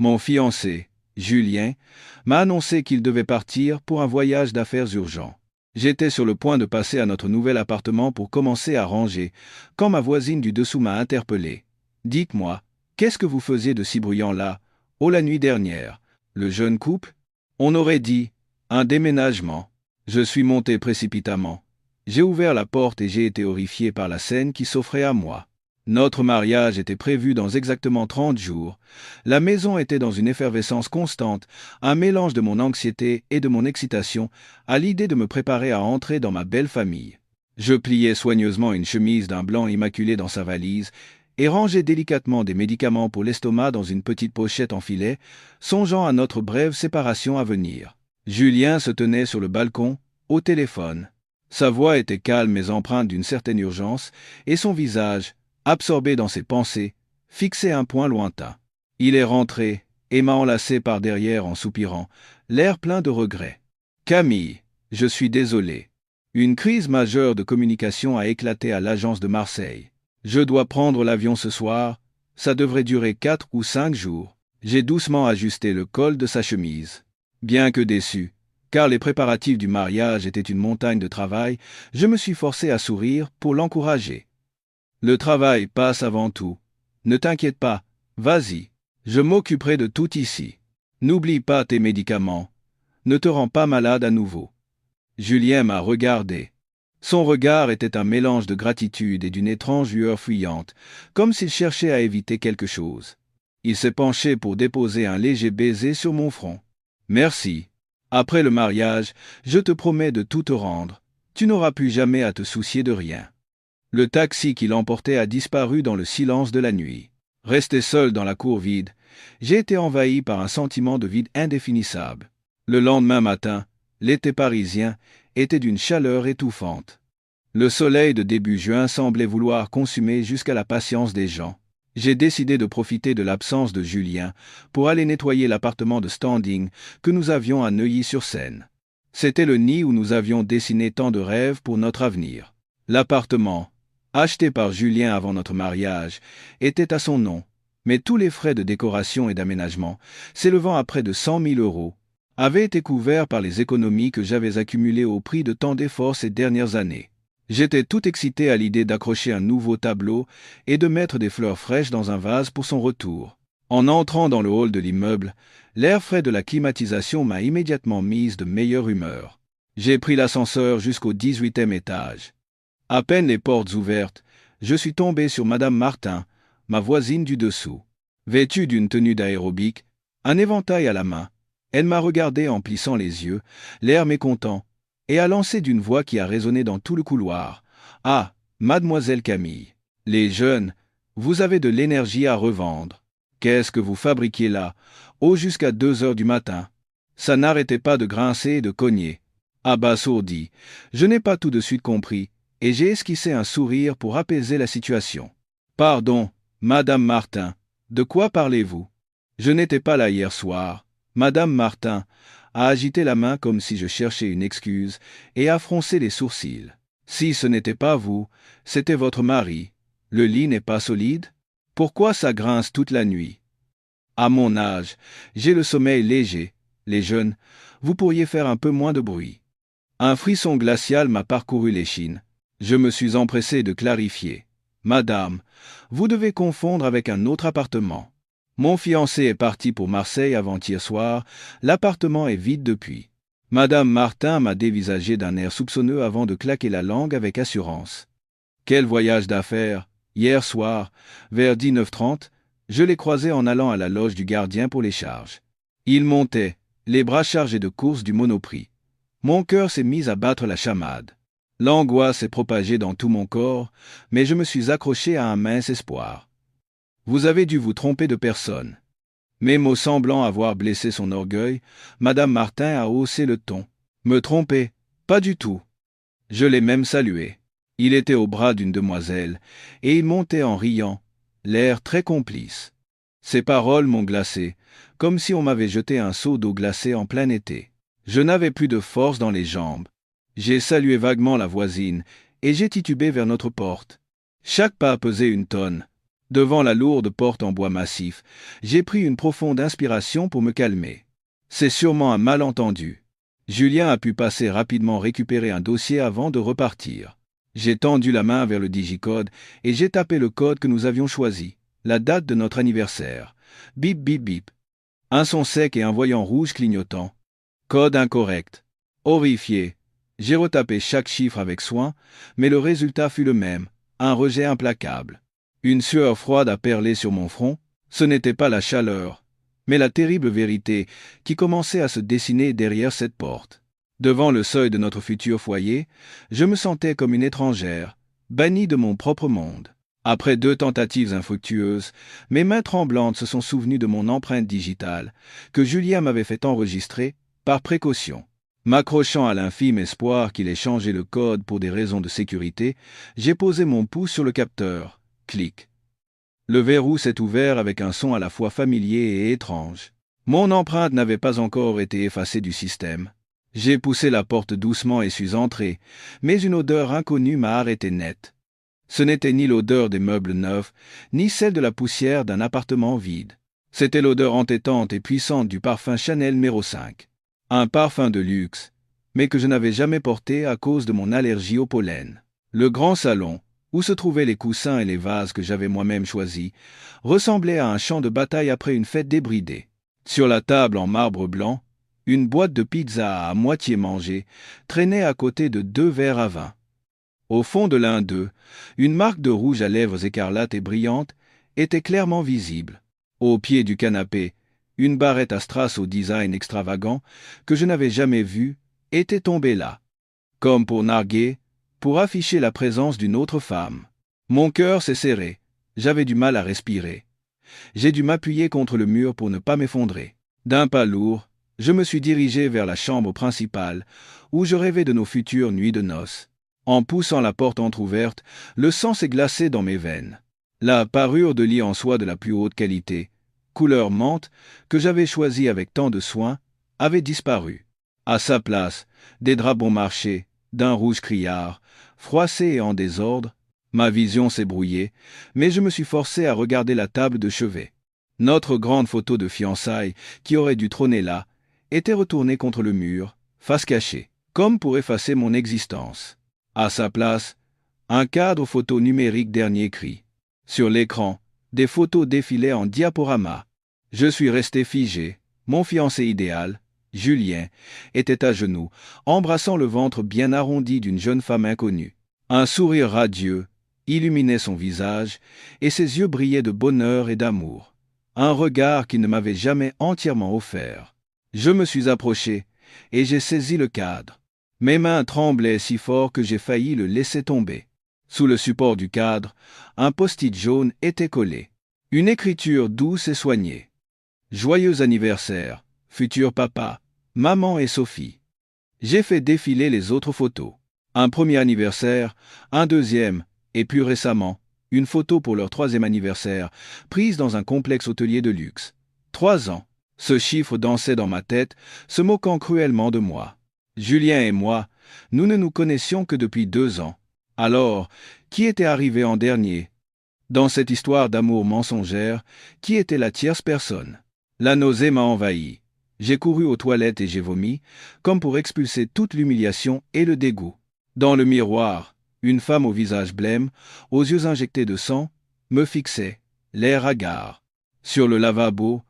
Mon fiancé, Julien, m'a annoncé qu'il devait partir pour un voyage d'affaires urgent. J'étais sur le point de passer à notre nouvel appartement pour commencer à ranger, quand ma voisine du dessous m'a interpellé. « Dites-moi, qu'est-ce que vous faisiez de si bruyant là, la nuit dernière? Le jeune couple? On aurait dit un déménagement. » Je suis monté précipitamment. J'ai ouvert la porte et j'ai été horrifié par la scène qui s'offrait à moi. Notre mariage était prévu dans exactement 30 jours. La maison était dans une effervescence constante, un mélange de mon anxiété et de mon excitation à l'idée de me préparer à entrer dans ma belle famille. Je pliai soigneusement une chemise d'un blanc immaculé dans sa valise et rangeai délicatement des médicaments pour l'estomac dans une petite pochette en filet, songeant à notre brève séparation à venir. Julien se tenait sur le balcon, au téléphone. Sa voix était calme mais empreinte d'une certaine urgence, et son visage, absorbé dans ses pensées, fixait un point lointain. Il est rentré et m'a enlacé par derrière en soupirant, l'air plein de regret. « Camille, je suis désolé. Une crise majeure de communication a éclaté à l'agence de Marseille. Je dois prendre l'avion ce soir, ça devrait durer 4 ou 5 jours. » J'ai doucement ajusté le col de sa chemise. Bien que déçu, car les préparatifs du mariage étaient une montagne de travail, je me suis forcé à sourire pour l'encourager. « Le travail passe avant tout. Ne t'inquiète pas, vas-y, je m'occuperai de tout ici. N'oublie pas tes médicaments. Ne te rends pas malade à nouveau. » Julien m'a regardé. Son regard était un mélange de gratitude et d'une étrange lueur fuyante, comme s'il cherchait à éviter quelque chose. Il s'est penché pour déposer un léger baiser sur mon front. « Merci. Après le mariage, je te promets de tout te rendre. Tu n'auras plus jamais à te soucier de rien. » Le taxi qui l'emportait a disparu dans le silence de la nuit. Resté seul dans la cour vide, j'ai été envahi par un sentiment de vide indéfinissable. Le lendemain matin, l'été parisien était d'une chaleur étouffante. Le soleil de début juin semblait vouloir consumer jusqu'à la patience des gens. J'ai décidé de profiter de l'absence de Julien pour aller nettoyer l'appartement de standing que nous avions à Neuilly-sur-Seine. C'était le nid où nous avions dessiné tant de rêves pour notre avenir. L'appartement, acheté par Julien avant notre mariage, était à son nom, mais tous les frais de décoration et d'aménagement, s'élevant à près de 100 000 €, avaient été couverts par les économies que j'avais accumulées au prix de tant d'efforts ces dernières années. J'étais tout excité à l'idée d'accrocher un nouveau tableau et de mettre des fleurs fraîches dans un vase pour son retour. En entrant dans le hall de l'immeuble, l'air frais de la climatisation m'a immédiatement mise de meilleure humeur. J'ai pris l'ascenseur jusqu'au 18e étage. À peine les portes ouvertes, je suis tombé sur Madame Martin, ma voisine du dessous. Vêtue d'une tenue d'aérobic, un éventail à la main, elle m'a regardé en plissant les yeux, l'air mécontent, et a lancé d'une voix qui a résonné dans tout le couloir. « Ah, mademoiselle Camille, les jeunes, vous avez de l'énergie à revendre. Qu'est-ce que vous fabriquiez là, jusqu'à 2 heures du matin? Ça n'arrêtait pas de grincer et de cogner. » Abasourdi, je n'ai pas tout de suite compris, et j'ai esquissé un sourire pour apaiser la situation. « Pardon, Madame Martin, de quoi parlez-vous? Je n'étais pas là hier soir. » Madame Martin a agité la main comme si je cherchais une excuse et a froncé les sourcils. « Si ce n'était pas vous, c'était votre mari. Le lit n'est pas solide? Pourquoi ça grince toute la nuit? À mon âge, j'ai le sommeil léger. Les jeunes, vous pourriez faire un peu moins de bruit. » Un frisson glacial m'a parcouru l'échine. Je me suis empressé de clarifier. « Madame, vous devez confondre avec un autre appartement. Mon fiancé est parti pour Marseille avant-hier soir, l'appartement est vide depuis. » Madame Martin m'a dévisagé d'un air soupçonneux avant de claquer la langue avec assurance. « Quel voyage d'affaires! Hier soir, vers 19h30, je l'ai croisé en allant à la loge du gardien pour les charges. Il montait, les bras chargés de courses du Monoprix. Mon cœur s'est mis à battre la chamade. L'angoisse s'est propagée dans tout mon corps, mais je me suis accroché à un mince espoir. « Vous avez dû vous tromper de personne. » Mes mots semblant avoir blessé son orgueil, Madame Martin a haussé le ton. « Me tromper? Pas du tout. » Je l'ai même salué. Il était au bras d'une demoiselle, et il montait en riant, l'air très complice. Ses paroles m'ont glacé, comme si on m'avait jeté un seau d'eau glacée en plein été. Je n'avais plus de force dans les jambes. J'ai salué vaguement la voisine, et j'ai titubé vers notre porte. Chaque pas pesait une tonne. Devant la lourde porte en bois massif, j'ai pris une profonde inspiration pour me calmer. C'est sûrement un malentendu. Julien a pu passer rapidement récupérer un dossier avant de repartir. J'ai tendu la main vers le digicode et j'ai tapé le code que nous avions choisi, la date de notre anniversaire. Bip bip bip. Un son sec et un voyant rouge clignotant. Code incorrect. Horrifié, j'ai retapé chaque chiffre avec soin, mais le résultat fut le même, un rejet implacable. Une sueur froide a perlé sur mon front, ce n'était pas la chaleur, mais la terrible vérité qui commençait à se dessiner derrière cette porte. Devant le seuil de notre futur foyer, je me sentais comme une étrangère, bannie de mon propre monde. Après 2 tentatives infructueuses, mes mains tremblantes se sont souvenues de mon empreinte digitale, que Julien m'avait fait enregistrer, par précaution. M'accrochant à l'infime espoir qu'il ait changé le code pour des raisons de sécurité, j'ai posé mon pouce sur le capteur. Clic. Le verrou s'est ouvert avec un son à la fois familier et étrange. Mon empreinte n'avait pas encore été effacée du système. J'ai poussé la porte doucement et suis entré, mais une odeur inconnue m'a arrêté net. Ce n'était ni l'odeur des meubles neufs, ni celle de la poussière d'un appartement vide. C'était l'odeur entêtante et puissante du parfum Chanel numéro 5. Un parfum de luxe, mais que je n'avais jamais porté à cause de mon allergie au pollen. Le grand salon, où se trouvaient les coussins et les vases que j'avais moi-même choisis, ressemblait à un champ de bataille après une fête débridée. Sur la table en marbre blanc, une boîte de pizza à moitié mangée traînait à côté de 2 verres à vin. Au fond de l'un d'eux, une marque de rouge à lèvres écarlates et brillantes était clairement visible. Au pied du canapé, une barrette à strass au design extravagant que je n'avais jamais vue était tombée là. Comme pour narguer, pour afficher la présence d'une autre femme. Mon cœur s'est serré, j'avais du mal à respirer. J'ai dû m'appuyer contre le mur pour ne pas m'effondrer. D'un pas lourd, je me suis dirigé vers la chambre principale, où je rêvais de nos futures nuits de noces. En poussant la porte entr'ouverte, le sang s'est glacé dans mes veines. La parure de lit en soie de la plus haute qualité, couleur menthe, que j'avais choisie avec tant de soin, avait disparu. À sa place, des draps bon marché, d'un rouge criard, froissés et en désordre. Ma vision s'est brouillée, mais je me suis forcé à regarder la table de chevet. Notre grande photo de fiançailles, qui aurait dû trôner là, était retournée contre le mur, face cachée, comme pour effacer mon existence. À sa place, un cadre photo numérique dernier cri. Sur l'écran, des photos défilaient en diaporama. Je suis resté figé, mon fiancé idéal, Julien, était à genoux, embrassant le ventre bien arrondi d'une jeune femme inconnue. Un sourire radieux illuminait son visage, et ses yeux brillaient de bonheur et d'amour. Un regard qu'il ne m'avait jamais entièrement offert. Je me suis approché, et j'ai saisi le cadre. Mes mains tremblaient si fort que j'ai failli le laisser tomber. Sous le support du cadre, un post-it jaune était collé. Une écriture douce et soignée. Joyeux anniversaire, futur papa, maman et Sophie. J'ai fait défiler les autres photos. Un premier anniversaire, un deuxième, et plus récemment, une photo pour leur 3e anniversaire, prise dans un complexe hôtelier de luxe. 3 ans. Ce chiffre dansait dans ma tête, se moquant cruellement de moi. Julien et moi, nous ne nous connaissions que depuis 2 ans. Alors, qui était arrivé en dernier? Dans cette histoire d'amour mensongère, qui était la tierce personne? La nausée m'a envahi. J'ai couru aux toilettes et j'ai vomi, comme pour expulser toute l'humiliation et le dégoût. Dans le miroir, une femme au visage blême, aux yeux injectés de sang, me fixait, l'air hagard. Sur le lavabo,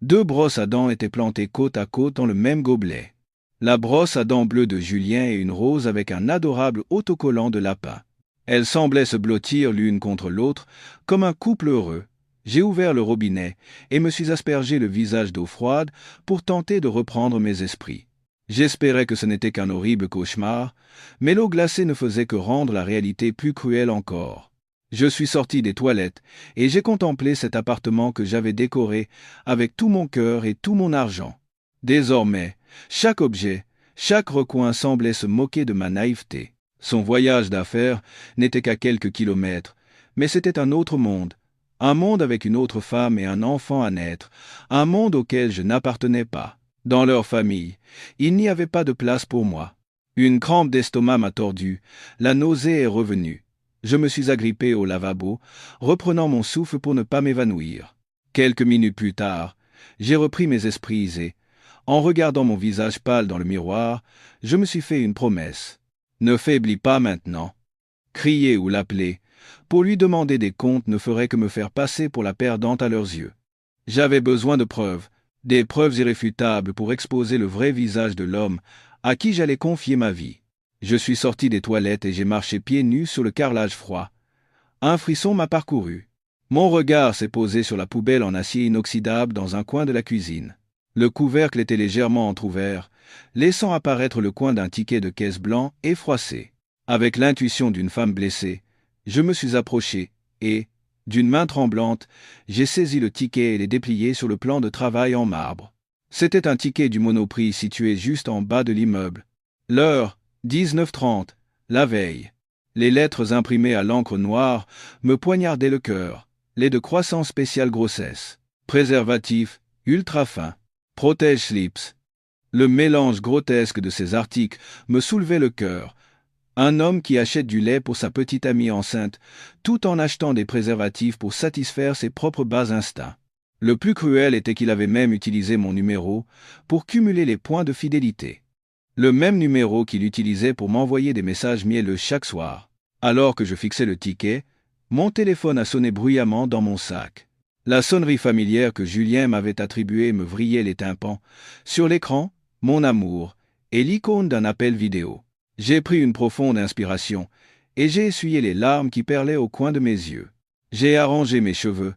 2 brosses à dents étaient plantées côte à côte dans le même gobelet. La brosse à dents bleue de Julien et une rose avec un adorable autocollant de lapin. Elles semblaient se blottir l'une contre l'autre, comme un couple heureux. J'ai ouvert le robinet et me suis aspergé le visage d'eau froide pour tenter de reprendre mes esprits. J'espérais que ce n'était qu'un horrible cauchemar, mais l'eau glacée ne faisait que rendre la réalité plus cruelle encore. Je suis sorti des toilettes et j'ai contemplé cet appartement que j'avais décoré avec tout mon cœur et tout mon argent. Désormais, chaque objet, chaque recoin semblait se moquer de ma naïveté. Son voyage d'affaires n'était qu'à quelques kilomètres, mais c'était un autre monde. Un monde avec une autre femme et un enfant à naître, un monde auquel je n'appartenais pas. Dans leur famille, il n'y avait pas de place pour moi. Une crampe d'estomac m'a tordu, la nausée est revenue. Je me suis agrippé au lavabo, reprenant mon souffle pour ne pas m'évanouir. Quelques minutes plus tard, j'ai repris mes esprits et, en regardant mon visage pâle dans le miroir, je me suis fait une promesse. Ne faiblis pas maintenant. Crier ou l'appeler, pour lui demander des comptes ne ferait que me faire passer pour la perdante à leurs yeux. J'avais besoin de preuves, des preuves irréfutables pour exposer le vrai visage de l'homme à qui j'allais confier ma vie. Je suis sorti des toilettes et j'ai marché pieds nus sur le carrelage froid. Un frisson m'a parcouru. Mon regard s'est posé sur la poubelle en acier inoxydable dans un coin de la cuisine. Le couvercle était légèrement entrouvert, laissant apparaître le coin d'un ticket de caisse blanc et froissé. Avec l'intuition d'une femme blessée, je me suis approché et, d'une main tremblante, j'ai saisi le ticket et l'ai déplié sur le plan de travail en marbre. C'était un ticket du Monoprix situé juste en bas de l'immeuble. L'heure, 19h30, la veille. Les lettres imprimées à l'encre noire me poignardaient le cœur. Lait de croissance spéciale grossesse. Préservatif, ultra fin. Protège slips. Le mélange grotesque de ces articles me soulevait le cœur. Un homme qui achète du lait pour sa petite amie enceinte, tout en achetant des préservatifs pour satisfaire ses propres bas instincts. Le plus cruel était qu'il avait même utilisé mon numéro pour cumuler les points de fidélité. Le même numéro qu'il utilisait pour m'envoyer des messages mielleux chaque soir. Alors que je fixais le ticket, mon téléphone a sonné bruyamment dans mon sac. La sonnerie familière que Julien m'avait attribuée me vrillait les tympans. Sur l'écran, mon amour et l'icône d'un appel vidéo. J'ai pris une profonde inspiration et j'ai essuyé les larmes qui perlaient au coin de mes yeux. J'ai arrangé mes cheveux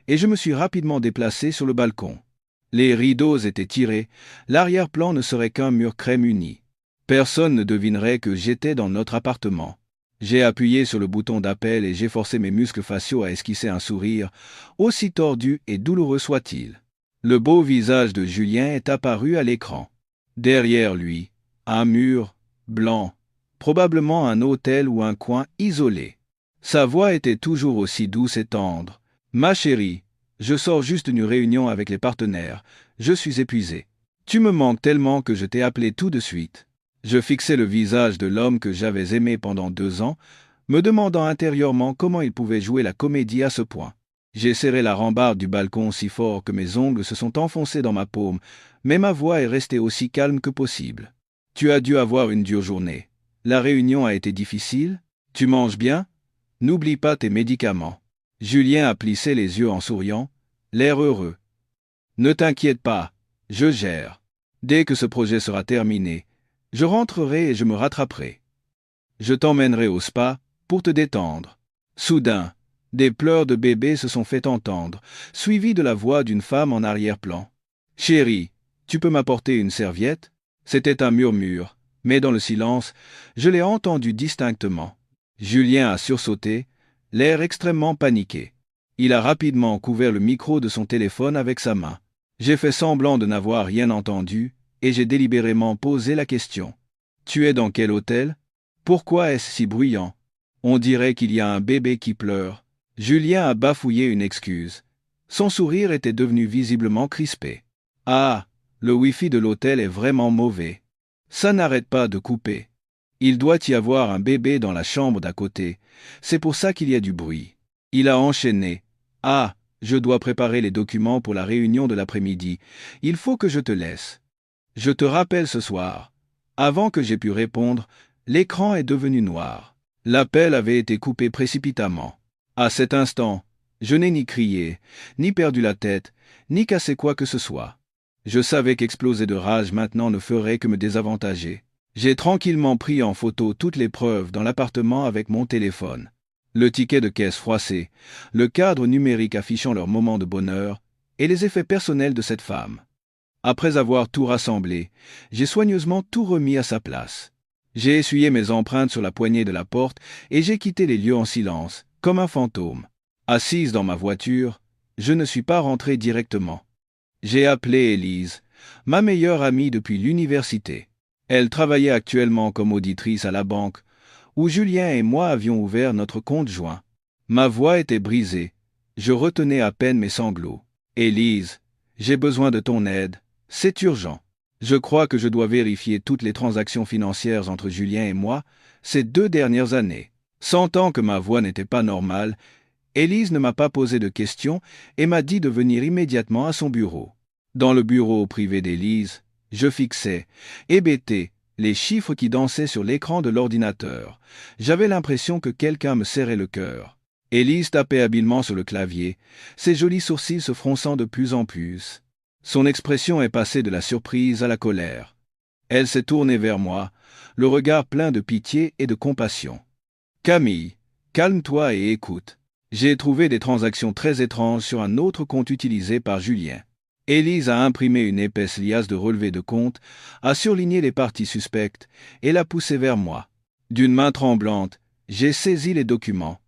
et je me suis rapidement déplacé sur le balcon. Les rideaux étaient tirés, l'arrière-plan ne serait qu'un mur crème uni. Personne ne devinerait que j'étais dans notre appartement. J'ai appuyé sur le bouton d'appel et j'ai forcé mes muscles faciaux à esquisser un sourire, aussi tordu et douloureux soit-il. Le beau visage de Julien est apparu à l'écran. Derrière lui, un mur blanc, probablement un hôtel ou un coin isolé. Sa voix était toujours aussi douce et tendre. « Ma chérie, je sors juste d'une réunion avec les partenaires. Je suis épuisé. Tu me manques tellement que je t'ai appelé tout de suite. » Je fixais le visage de l'homme que j'avais aimé pendant 2 ans, me demandant intérieurement comment il pouvait jouer la comédie à ce point. J'ai serré la rambarde du balcon si fort que mes ongles se sont enfoncés dans ma paume, mais ma voix est restée aussi calme que possible. « Tu as dû avoir une dure journée. La réunion a été difficile? Tu manges bien? N'oublie pas tes médicaments. » Julien a plissé les yeux en souriant, l'air heureux. « Ne t'inquiète pas, je gère. Dès que ce projet sera terminé, je rentrerai et je me rattraperai. Je t'emmènerai au spa pour te détendre. » Soudain, des pleurs de bébé se sont fait entendre, suivis de la voix d'une femme en arrière-plan. « Chérie, tu peux m'apporter une serviette ?» C'était un murmure, mais dans le silence, je l'ai entendu distinctement. Julien a sursauté, l'air extrêmement paniqué. Il a rapidement couvert le micro de son téléphone avec sa main. J'ai fait semblant de n'avoir rien entendu, et j'ai délibérément posé la question. « Tu es dans quel hôtel? Pourquoi est-ce si bruyant? On dirait qu'il y a un bébé qui pleure. » Julien a bafouillé une excuse. Son sourire était devenu visiblement crispé. « Ah, le Wi-Fi de l'hôtel est vraiment mauvais. Ça n'arrête pas de couper. Il doit y avoir un bébé dans la chambre d'à côté. C'est pour ça qu'il y a du bruit. » Il a enchaîné. « Ah, je dois préparer les documents pour la réunion de l'après-midi. Il faut que je te laisse. Je te rappelle ce soir. » Avant que j'aie pu répondre, l'écran est devenu noir. L'appel avait été coupé précipitamment. À cet instant, je n'ai ni crié, ni perdu la tête, ni cassé quoi que ce soit. Je savais qu'exploser de rage maintenant ne ferait que me désavantager. J'ai tranquillement pris en photo toutes les preuves dans l'appartement avec mon téléphone. Le ticket de caisse froissé, le cadre numérique affichant leur moment de bonheur, et les effets personnels de cette femme. Après avoir tout rassemblé, j'ai soigneusement tout remis à sa place. J'ai essuyé mes empreintes sur la poignée de la porte et j'ai quitté les lieux en silence, comme un fantôme. Assise dans ma voiture, je ne suis pas rentré directement. J'ai appelé Élise, ma meilleure amie depuis l'université. Elle travaillait actuellement comme auditrice à la banque, où Julien et moi avions ouvert notre compte joint. Ma voix était brisée. Je retenais à peine mes sanglots. « Élise, j'ai besoin de ton aide. C'est urgent. Je crois que je dois vérifier toutes les transactions financières entre Julien et moi ces 2 dernières années. Sentant que ma voix n'était pas normale, Élise ne m'a pas posé de questions et m'a dit de venir immédiatement à son bureau. Dans le bureau privé d'Élise, je fixais, hébété, les chiffres qui dansaient sur l'écran de l'ordinateur. J'avais l'impression que quelqu'un me serrait le cœur. Élise tapait habilement sur le clavier, ses jolis sourcils se fronçant de plus en plus. Son expression est passée de la surprise à la colère. Elle s'est tournée vers moi, le regard plein de pitié et de compassion. « Camille, calme-toi et écoute. J'ai trouvé des transactions très étranges sur un autre compte utilisé par Julien. » Élise a imprimé une épaisse liasse de relevés de compte, a surligné les parties suspectes et l'a poussée vers moi. D'une main tremblante, j'ai saisi les documents.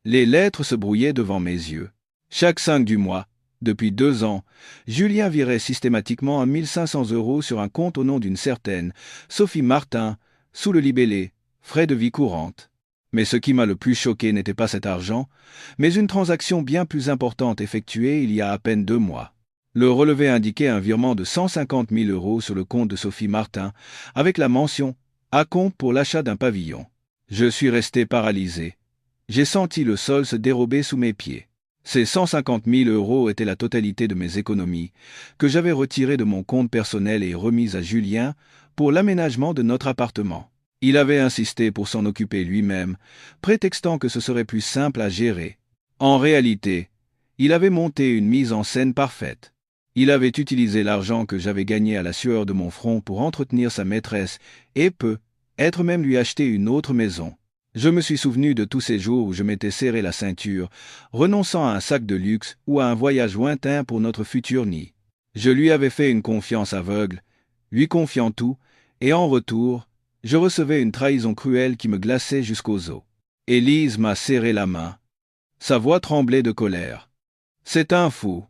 Les lettres se brouillaient devant mes yeux. Chaque 5 du mois, depuis 2 ans, Julien virait systématiquement 1 500 € sur un compte au nom d'une certaine Sophie Martin, sous le libellé « Frais de vie courante ». Mais ce qui m'a le plus choqué n'était pas cet argent, mais une transaction bien plus importante effectuée il y a à peine 2 mois. Le relevé indiquait un virement de 150 000 € sur le compte de Sophie Martin, avec la mention « à compte pour l'achat d'un pavillon ». Je suis resté paralysé. J'ai senti le sol se dérober sous mes pieds. Ces 150 000 € étaient la totalité de mes économies, que j'avais retirées de mon compte personnel et remises à Julien pour l'aménagement de notre appartement. Il avait insisté pour s'en occuper lui-même, prétextant que ce serait plus simple à gérer. En réalité, il avait monté une mise en scène parfaite. Il avait utilisé l'argent que j'avais gagné à la sueur de mon front pour entretenir sa maîtresse et peut-être même lui acheter une autre maison. Je me suis souvenu de tous ces jours où je m'étais serré la ceinture, renonçant à un sac de luxe ou à un voyage lointain pour notre futur nid. Je lui avais fait une confiance aveugle, lui confiant tout, et en retour, je recevais une trahison cruelle qui me glaçait jusqu'aux os. Élise m'a serré la main. Sa voix tremblait de colère. « C'est un fou.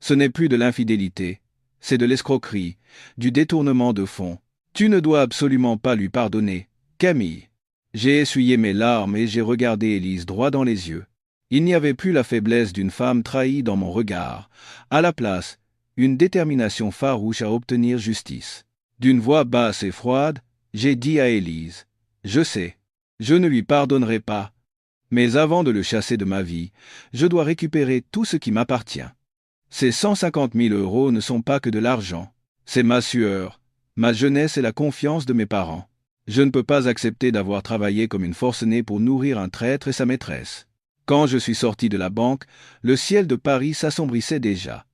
Ce n'est plus de l'infidélité, c'est de l'escroquerie, du détournement de fonds. Tu ne dois absolument pas lui pardonner, Camille. » J'ai essuyé mes larmes et j'ai regardé Élise droit dans les yeux. Il n'y avait plus la faiblesse d'une femme trahie dans mon regard. À la place, une détermination farouche à obtenir justice. D'une voix basse et froide, j'ai dit à Élise, « Je sais, je ne lui pardonnerai pas, mais avant de le chasser de ma vie, je dois récupérer tout ce qui m'appartient. Ces 150 000 € ne sont pas que de l'argent. C'est ma sueur, ma jeunesse et la confiance de mes parents. Je ne peux pas accepter d'avoir travaillé comme une forcenée pour nourrir un traître et sa maîtresse. » Quand je suis sorti de la banque, le ciel de Paris s'assombrissait déjà.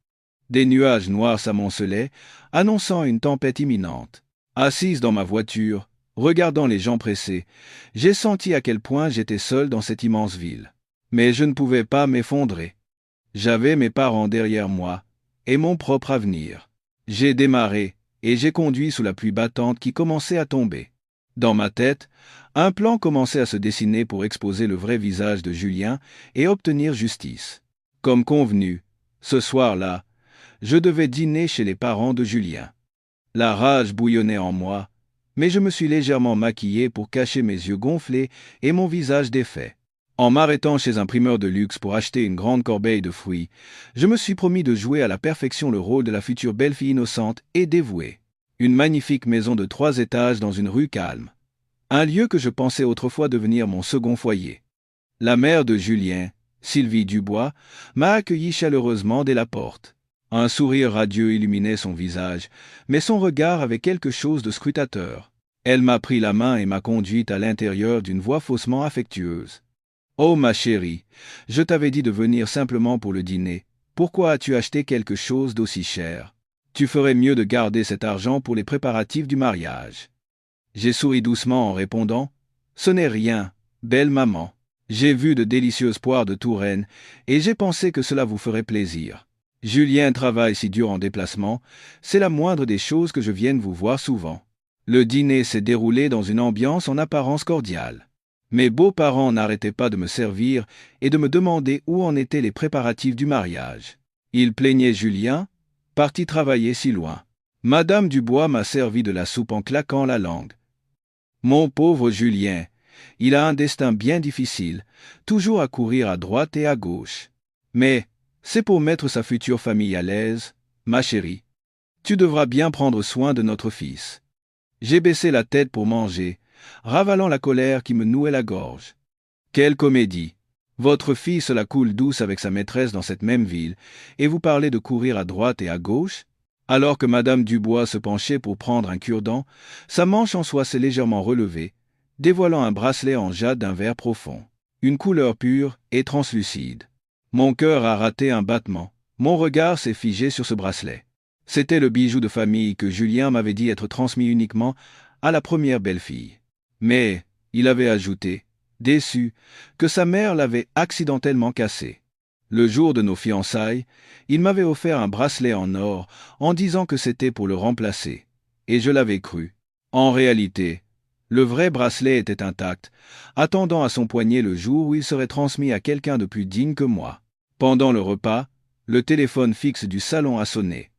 Des nuages noirs s'amoncelaient, annonçant une tempête imminente. Assise dans ma voiture, regardant les gens pressés, j'ai senti à quel point j'étais seul dans cette immense ville. Mais je ne pouvais pas m'effondrer. J'avais mes parents derrière moi, et mon propre avenir. J'ai démarré, et j'ai conduit sous la pluie battante qui commençait à tomber. Dans ma tête, un plan commençait à se dessiner pour exposer le vrai visage de Julien et obtenir justice. Comme convenu, ce soir-là, je devais dîner chez les parents de Julien. La rage bouillonnait en moi, mais je me suis légèrement maquillé pour cacher mes yeux gonflés et mon visage défait. En m'arrêtant chez un primeur de luxe pour acheter une grande corbeille de fruits, je me suis promis de jouer à la perfection le rôle de la future belle-fille innocente et dévouée. Une magnifique maison de 3 étages dans une rue calme. Un lieu que je pensais autrefois devenir mon second foyer. La mère de Julien, Sylvie Dubois, m'a accueilli chaleureusement dès la porte. Un sourire radieux illuminait son visage, mais son regard avait quelque chose de scrutateur. Elle m'a pris la main et m'a conduite à l'intérieur d'une voix faussement affectueuse. « Oh ma chérie, je t'avais dit de venir simplement pour le dîner. Pourquoi as-tu acheté quelque chose d'aussi cher? Tu ferais mieux de garder cet argent pour les préparatifs du mariage. » J'ai souri doucement en répondant « Ce n'est rien, belle maman. J'ai vu de délicieuses poires de Touraine et j'ai pensé que cela vous ferait plaisir. Julien travaille si dur en déplacement, c'est la moindre des choses que je vienne vous voir souvent. » Le dîner s'est déroulé dans une ambiance en apparence cordiale. Mes beaux-parents n'arrêtaient pas de me servir et de me demander où en étaient les préparatifs du mariage. Ils plaignaient Julien, parti travailler si loin. Madame Dubois m'a servi de la soupe en claquant la langue. « Mon pauvre Julien, il a un destin bien difficile, toujours à courir à droite et à gauche. Mais c'est pour mettre sa future famille à l'aise, ma chérie. Tu devras bien prendre soin de notre fils. » J'ai baissé la tête pour manger, ravalant la colère qui me nouait la gorge. Quelle comédie! Votre fille se la coule douce avec sa maîtresse dans cette même ville, et vous parlez de courir à droite et à gauche? Alors que Madame Dubois se penchait pour prendre un cure-dent, sa manche en soie s'est légèrement relevée, dévoilant un bracelet en jade d'un vert profond, une couleur pure et translucide. Mon cœur a raté un battement, mon regard s'est figé sur ce bracelet. C'était le bijou de famille que Julien m'avait dit être transmis uniquement à la première belle-fille. Mais, il avait ajouté, déçu, que sa mère l'avait accidentellement cassé. Le jour de nos fiançailles, il m'avait offert un bracelet en or en disant que c'était pour le remplacer. Et je l'avais cru. En réalité, le vrai bracelet était intact, attendant à son poignet le jour où il serait transmis à quelqu'un de plus digne que moi. Pendant le repas, le téléphone fixe du salon a sonné.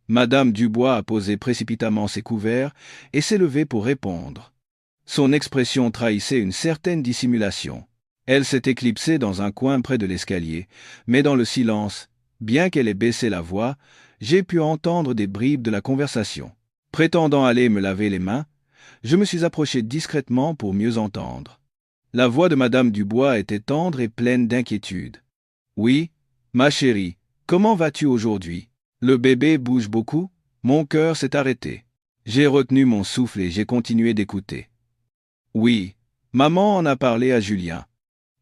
Madame Dubois a posé précipitamment ses couverts et s'est levée pour répondre. Son expression trahissait une certaine dissimulation. Elle s'est éclipsée dans un coin près de l'escalier, mais dans le silence, bien qu'elle ait baissé la voix, j'ai pu entendre des bribes de la conversation. Prétendant aller me laver les mains, je me suis approché discrètement pour mieux entendre. La voix de Madame Dubois était tendre et pleine d'inquiétude. « Oui, ma chérie, comment vas-tu aujourd'hui? Le bébé bouge beaucoup? » Mon cœur s'est arrêté. J'ai retenu mon souffle et j'ai continué d'écouter. « Oui, maman en a parlé à Julien.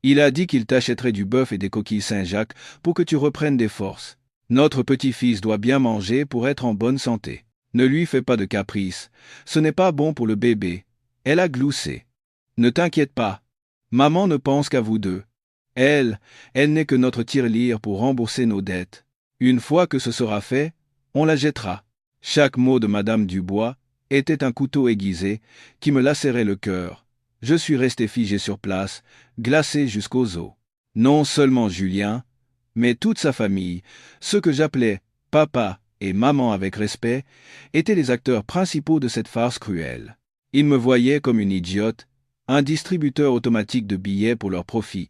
Il a dit qu'il t'achèterait du bœuf et des coquilles Saint-Jacques pour que tu reprennes des forces. Notre petit-fils doit bien manger pour être en bonne santé. Ne lui fais pas de caprices, ce n'est pas bon pour le bébé. » Elle a gloussé. « Ne t'inquiète pas. Maman ne pense qu'à vous deux. Elle n'est que notre tirelire pour rembourser nos dettes. Une fois que ce sera fait, on la jettera. » Chaque mot de Madame Dubois était un couteau aiguisé qui me lacérait le cœur. Je suis resté figé sur place, glacé jusqu'aux os. Non seulement Julien, mais toute sa famille, ceux que j'appelais papa et maman avec respect, étaient les acteurs principaux de cette farce cruelle. Ils me voyaient comme une idiote, un distributeur automatique de billets pour leur profit,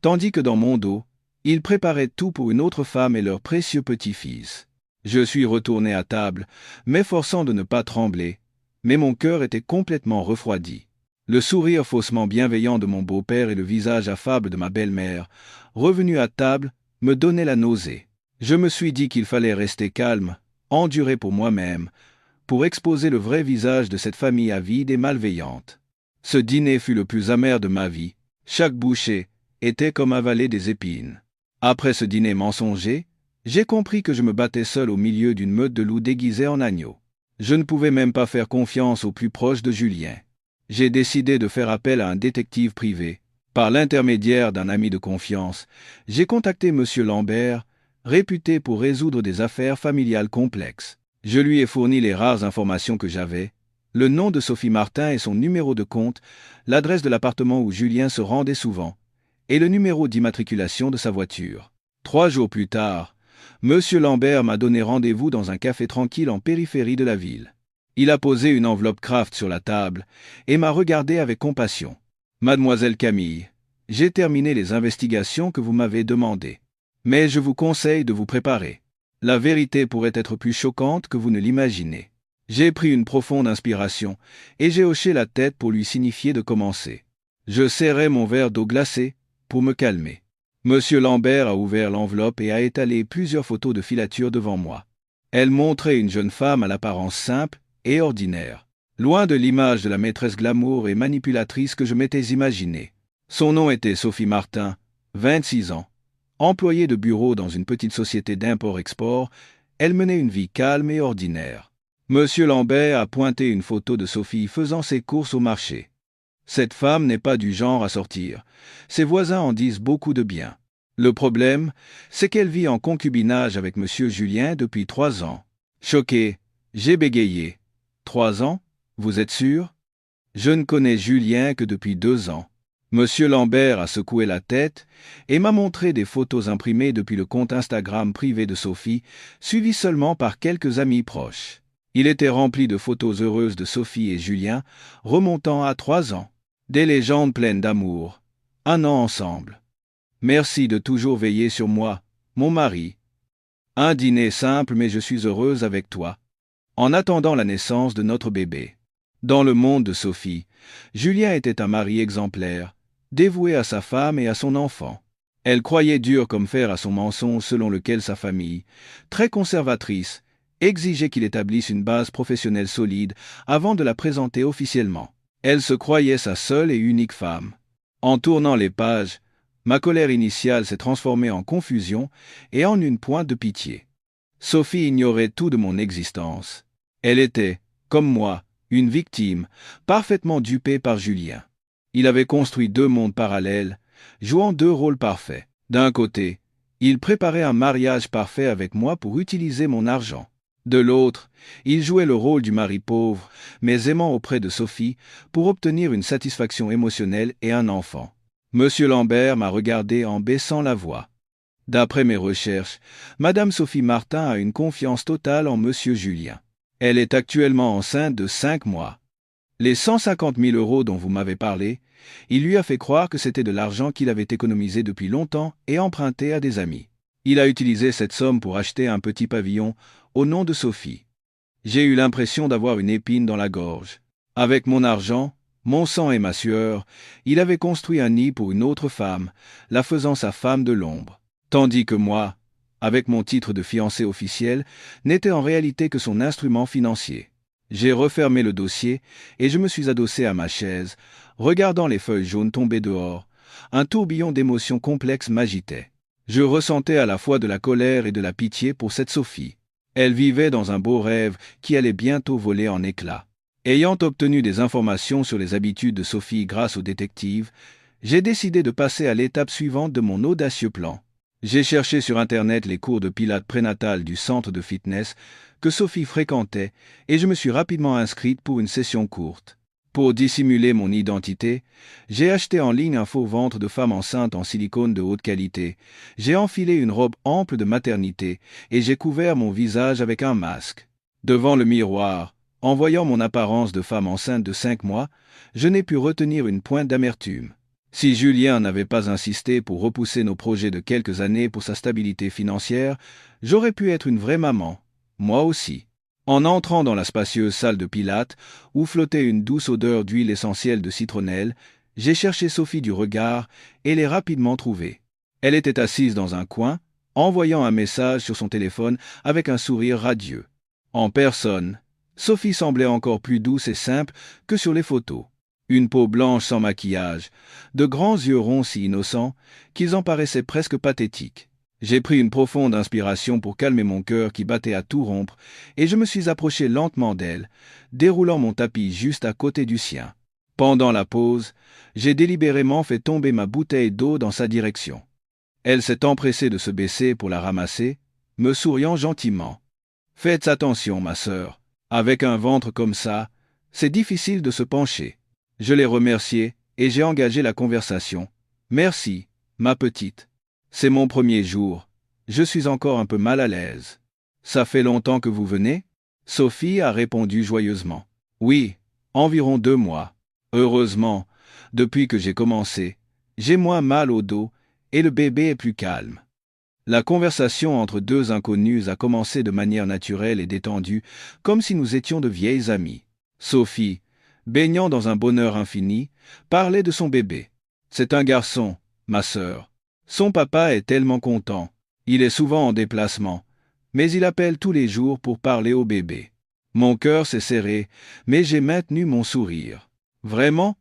tandis que dans mon dos, ils préparaient tout pour une autre femme et leur précieux petit-fils. Je suis retourné à table, m'efforçant de ne pas trembler, mais mon cœur était complètement refroidi. Le sourire faussement bienveillant de mon beau-père et le visage affable de ma belle-mère, revenus à table, me donnaient la nausée. Je me suis dit qu'il fallait rester calme, endurer pour moi-même, pour exposer le vrai visage de cette famille avide et malveillante. Ce dîner fut le plus amer de ma vie. Chaque bouchée était comme avaler des épines. Après ce dîner mensonger, j'ai compris que je me battais seul au milieu d'une meute de loups déguisés en agneaux. Je ne pouvais même pas faire confiance aux plus proches de Julien. J'ai décidé de faire appel à un détective privé. Par l'intermédiaire d'un ami de confiance, j'ai contacté M. Lambert, réputé pour résoudre des affaires familiales complexes. Je lui ai fourni les rares informations que j'avais, le nom de Sophie Martin et son numéro de compte, l'adresse de l'appartement où Julien se rendait souvent, et le numéro d'immatriculation de sa voiture. 3 jours plus tard, M. Lambert m'a donné rendez-vous dans un café tranquille en périphérie de la ville. Il a posé une enveloppe Kraft sur la table et m'a regardé avec compassion. « Mademoiselle Camille, j'ai terminé les investigations que vous m'avez demandées. Mais je vous conseille de vous préparer. La vérité pourrait être plus choquante que vous ne l'imaginez. » J'ai pris une profonde inspiration et j'ai hoché la tête pour lui signifier de commencer. Je serrai mon verre d'eau glacée pour me calmer. Monsieur Lambert a ouvert l'enveloppe et a étalé plusieurs photos de filature devant moi. Elles montraient une jeune femme à l'apparence simple et ordinaire, loin de l'image de la maîtresse glamour et manipulatrice que je m'étais imaginée. Son nom était Sophie Martin, 26 ans. Employée de bureau dans une petite société d'import-export, elle menait une vie calme et ordinaire. Monsieur Lambert a pointé une photo de Sophie faisant ses courses au marché. Cette femme n'est pas du genre à sortir. Ses voisins en disent beaucoup de bien. Le problème, c'est qu'elle vit en concubinage avec monsieur Julien depuis 3 ans. Choqué, j'ai bégayé. 3 ans? Vous êtes sûr? Je ne connais Julien que depuis 2 ans. Monsieur Lambert a secoué la tête et m'a montré des photos imprimées depuis le compte Instagram privé de Sophie, suivi seulement par quelques amis proches. Il était rempli de photos heureuses de Sophie et Julien, remontant à 3 ans. Des légendes pleines d'amour. 1 an ensemble. Merci de toujours veiller sur moi, mon mari. Un dîner simple, mais je suis heureuse avec toi. En attendant la naissance de notre bébé. Dans le monde de Sophie, Julien était un mari exemplaire, dévoué à sa femme et à son enfant. Elle croyait dur comme fer à son mensonge selon lequel sa famille, très conservatrice, exigeait qu'il établisse une base professionnelle solide avant de la présenter officiellement. Elle se croyait sa seule et unique femme. En tournant les pages, ma colère initiale s'est transformée en confusion et en une pointe de pitié. Sophie ignorait tout de mon existence. Elle était, comme moi, une victime, parfaitement dupée par Julien. Il avait construit deux mondes parallèles, jouant deux rôles parfaits. D'un côté, il préparait un mariage parfait avec moi pour utiliser mon argent. De l'autre, il jouait le rôle du mari pauvre, mais aimant auprès de Sophie, pour obtenir une satisfaction émotionnelle et un enfant. Monsieur Lambert m'a regardé en baissant la voix. D'après mes recherches, Madame Sophie Martin a une confiance totale en Monsieur Julien. Elle est actuellement enceinte de 5 mois. Les 150 000 € dont vous m'avez parlé, il lui a fait croire que c'était de l'argent qu'il avait économisé depuis longtemps et emprunté à des amis. Il a utilisé cette somme pour acheter un petit pavillon au nom de Sophie. J'ai eu l'impression d'avoir une épine dans la gorge. Avec mon argent, mon sang et ma sueur, il avait construit un nid pour une autre femme, la faisant sa femme de l'ombre. Tandis que moi, avec mon titre de fiancé officiel, n'était en réalité que son instrument financier. J'ai refermé le dossier et je me suis adossé à ma chaise, regardant les feuilles jaunes tomber dehors. Un tourbillon d'émotions complexes m'agitait. Je ressentais à la fois de la colère et de la pitié pour cette Sophie. Elle vivait dans un beau rêve qui allait bientôt voler en éclats. Ayant obtenu des informations sur les habitudes de Sophie grâce au détective, j'ai décidé de passer à l'étape suivante de mon audacieux plan. J'ai cherché sur Internet les cours de pilates prénatal du centre de fitness que Sophie fréquentait et je me suis rapidement inscrite pour une session courte. Pour dissimuler mon identité, j'ai acheté en ligne un faux ventre de femme enceinte en silicone de haute qualité. J'ai enfilé une robe ample de maternité et j'ai couvert mon visage avec un masque. Devant le miroir, en voyant mon apparence de femme enceinte de 5 mois, je n'ai pu retenir une pointe d'amertume. Si Julien n'avait pas insisté pour repousser nos projets de quelques années pour sa stabilité financière, j'aurais pu être une vraie maman, moi aussi. En entrant dans la spacieuse salle de Pilates, où flottait une douce odeur d'huile essentielle de citronnelle, j'ai cherché Sophie du regard et l'ai rapidement trouvée. Elle était assise dans un coin, envoyant un message sur son téléphone avec un sourire radieux. En personne, Sophie semblait encore plus douce et simple que sur les photos. Une peau blanche sans maquillage, de grands yeux ronds si innocents qu'ils en paraissaient presque pathétiques. J'ai pris une profonde inspiration pour calmer mon cœur qui battait à tout rompre, et je me suis approché lentement d'elle, déroulant mon tapis juste à côté du sien. Pendant la pause, j'ai délibérément fait tomber ma bouteille d'eau dans sa direction. Elle s'est empressée de se baisser pour la ramasser, me souriant gentiment. « Faites attention, ma sœur. Avec un ventre comme ça, c'est difficile de se pencher. » Je l'ai remerciée et j'ai engagé la conversation. « Merci, ma petite. C'est mon premier jour. Je suis encore un peu mal à l'aise. »« Ça fait longtemps que vous venez ?» Sophie a répondu joyeusement. « Oui, environ 2 mois. Heureusement, depuis que j'ai commencé, j'ai moins mal au dos et le bébé est plus calme. » La conversation entre deux inconnus a commencé de manière naturelle et détendue, comme si nous étions de vieilles amies. Sophie, baignant dans un bonheur infini, parlait de son bébé. « C'est un garçon, ma sœur. Son papa est tellement content. Il est souvent en déplacement, mais il appelle tous les jours pour parler au bébé. » Mon cœur s'est serré, mais j'ai maintenu mon sourire. « Vraiment ?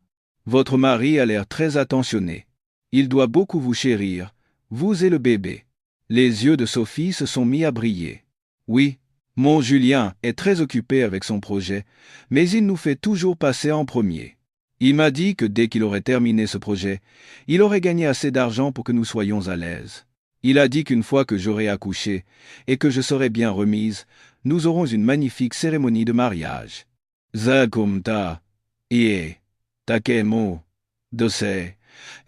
Votre mari a l'air très attentionné. Il doit beaucoup vous chérir, vous et le bébé. » Les yeux de Sophie se sont mis à briller. « Oui, mon Julien est très occupé avec son projet, mais il nous fait toujours passer en premier. Il m'a dit que dès qu'il aurait terminé ce projet, il aurait gagné assez d'argent pour que nous soyons à l'aise. Il a dit qu'une fois que j'aurai accouché et que je serai bien remise, nous aurons une magnifique cérémonie de mariage. Zakumta, ie, takemo, dose,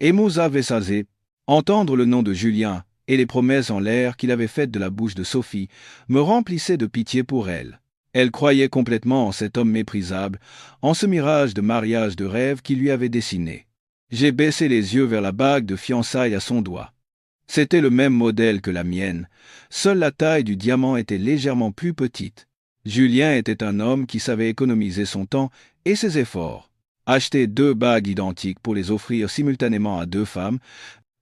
emusa vesaze. » Entendre le nom de Julien et les promesses en l'air qu'il avait faites de la bouche de Sophie me remplissaient de pitié pour elle. Elle croyait complètement en cet homme méprisable, en ce mirage de mariage de rêve qu'il lui avait dessiné. J'ai baissé les yeux vers la bague de fiançailles à son doigt. C'était le même modèle que la mienne, seule la taille du diamant était légèrement plus petite. Julien était un homme qui savait économiser son temps et ses efforts. acheté 2 bagues identiques pour les offrir simultanément à 2 femmes.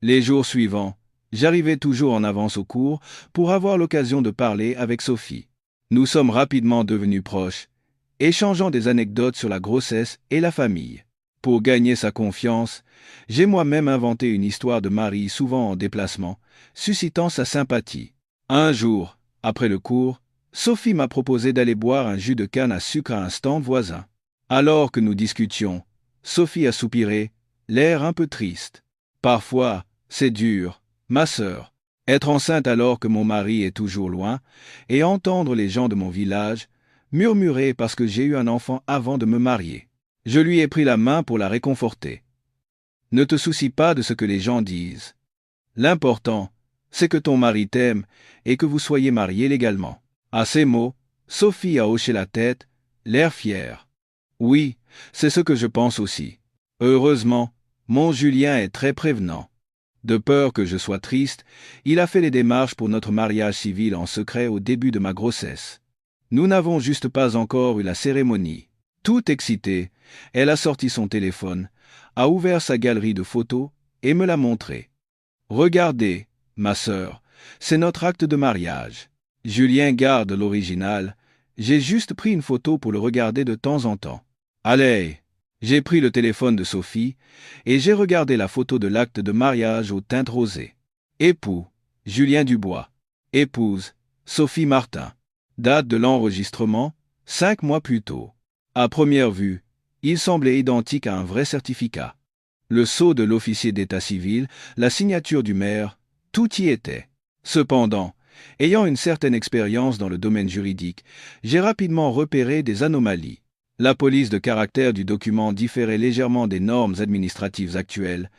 Les jours suivants, j'arrivais toujours en avance au cours pour avoir l'occasion de parler avec Sophie. Nous sommes rapidement devenus proches, échangeant des anecdotes sur la grossesse et la famille. Pour gagner sa confiance, j'ai moi-même inventé une histoire de mari souvent en déplacement, suscitant sa sympathie. Un jour, après le cours, Sophie m'a proposé d'aller boire un jus de canne à sucre à un stand voisin. Alors que nous discutions, Sophie a soupiré, l'air un peu triste. Parfois, c'est dur, ma sœur. Être enceinte alors que mon mari est toujours loin, et entendre les gens de mon village murmurer parce que j'ai eu un enfant avant de me marier. Je lui ai pris la main pour la réconforter. Ne te soucie pas de ce que les gens disent. L'important, c'est que ton mari t'aime et que vous soyez mariés légalement. À ces mots, Sophie a hoché la tête, l'air fier. Oui, c'est ce que je pense aussi. Heureusement, mon Julien est très prévenant. De peur que je sois triste, il a fait les démarches pour notre mariage civil en secret au début de ma grossesse. Nous n'avons juste pas encore eu la cérémonie. Tout excitée, elle a sorti son téléphone, a ouvert sa galerie de photos et me l'a montré. Regardez, ma sœur, c'est notre acte de mariage. Julien garde l'original, j'ai juste pris une photo pour le regarder de temps en temps. Allez, j'ai pris le téléphone de Sophie et j'ai regardé la photo de l'acte de mariage aux teintes rosées. Époux, Julien Dubois. Épouse, Sophie Martin. Date de l'enregistrement, 5 mois plus tôt. À première vue, il semblait identique à un vrai certificat. Le sceau de l'officier d'état civil, la signature du maire, tout y était. Cependant, ayant une certaine expérience dans le domaine juridique, j'ai rapidement repéré des anomalies. La police de caractère du document différait légèrement des normes administratives actuelles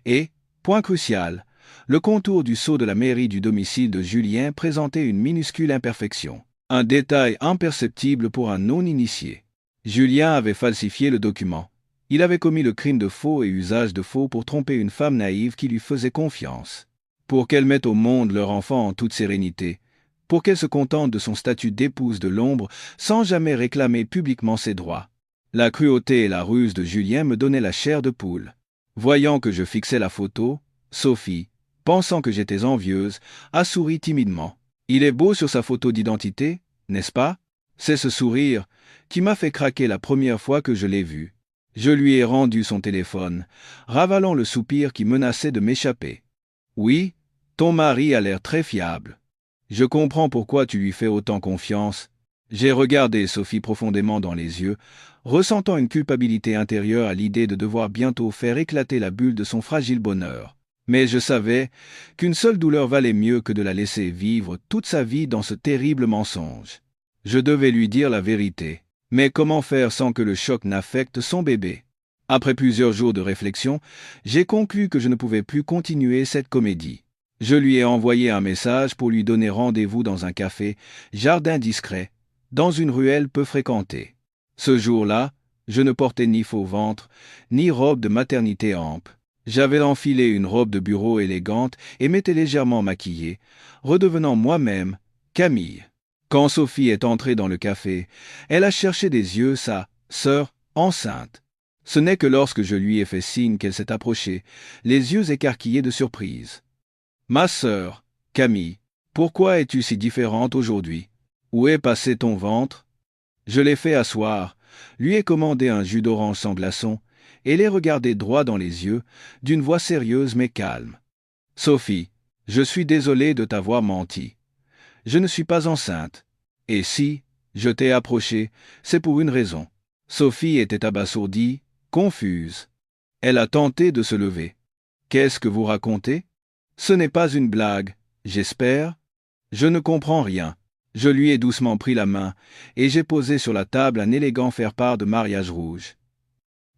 et, point crucial, le contour du sceau de la mairie du domicile de Julien présentait une minuscule imperfection. Un détail imperceptible pour un non-initié. Julien avait falsifié le document. Il avait commis le crime de faux et usage de faux pour tromper une femme naïve qui lui faisait confiance. Pour qu'elle mette au monde leur enfant en toute sérénité. Pour qu'elle se contente de son statut d'épouse de l'ombre sans jamais réclamer publiquement ses droits. La cruauté et la ruse de Julien me donnaient la chair de poule. Voyant que je fixais la photo, Sophie, pensant que j'étais envieuse, a souri timidement. Il est beau sur sa photo d'identité, n'est-ce pas? C'est ce sourire qui m'a fait craquer la première fois que je l'ai vu. Je lui ai rendu son téléphone, ravalant le soupir qui menaçait de m'échapper. Oui, ton mari a l'air très fiable. Je comprends pourquoi tu lui fais autant confiance. J'ai regardé Sophie profondément dans les yeux, ressentant une culpabilité intérieure à l'idée de devoir bientôt faire éclater la bulle de son fragile bonheur. Mais je savais qu'une seule douleur valait mieux que de la laisser vivre toute sa vie dans ce terrible mensonge. Je devais lui dire la vérité. Mais comment faire sans que le choc n'affecte son bébé? Après plusieurs jours de réflexion, j'ai conclu que je ne pouvais plus continuer cette comédie. Je lui ai envoyé un message pour lui donner rendez-vous dans un café, jardin discret, dans une ruelle peu fréquentée. Ce jour-là, je ne portais ni faux ventre, ni robe de maternité ample. J'avais enfilé une robe de bureau élégante et m'étais légèrement maquillé, redevenant moi-même Camille. Quand Sophie est entrée dans le café, elle a cherché des yeux sa sœur enceinte. Ce n'est que lorsque je lui ai fait signe qu'elle s'est approchée, les yeux écarquillés de surprise. « Ma sœur, Camille, pourquoi es-tu si différente aujourd'hui? Où est passé ton ventre ?» Je l'ai fait asseoir, lui ai commandé un jus d'orange sans glaçon, et l'ai regardé droit dans les yeux, d'une voix sérieuse mais calme. « Sophie, je suis désolé de t'avoir menti. Je ne suis pas enceinte. Et si je t'ai approché, c'est pour une raison. » Sophie était abasourdie, confuse. Elle a tenté de se lever. « Qu'est-ce que vous racontez? Ce n'est pas une blague, j'espère? Je ne comprends rien. » Je lui ai doucement pris la main, et j'ai posé sur la table un élégant faire-part de mariage rouge.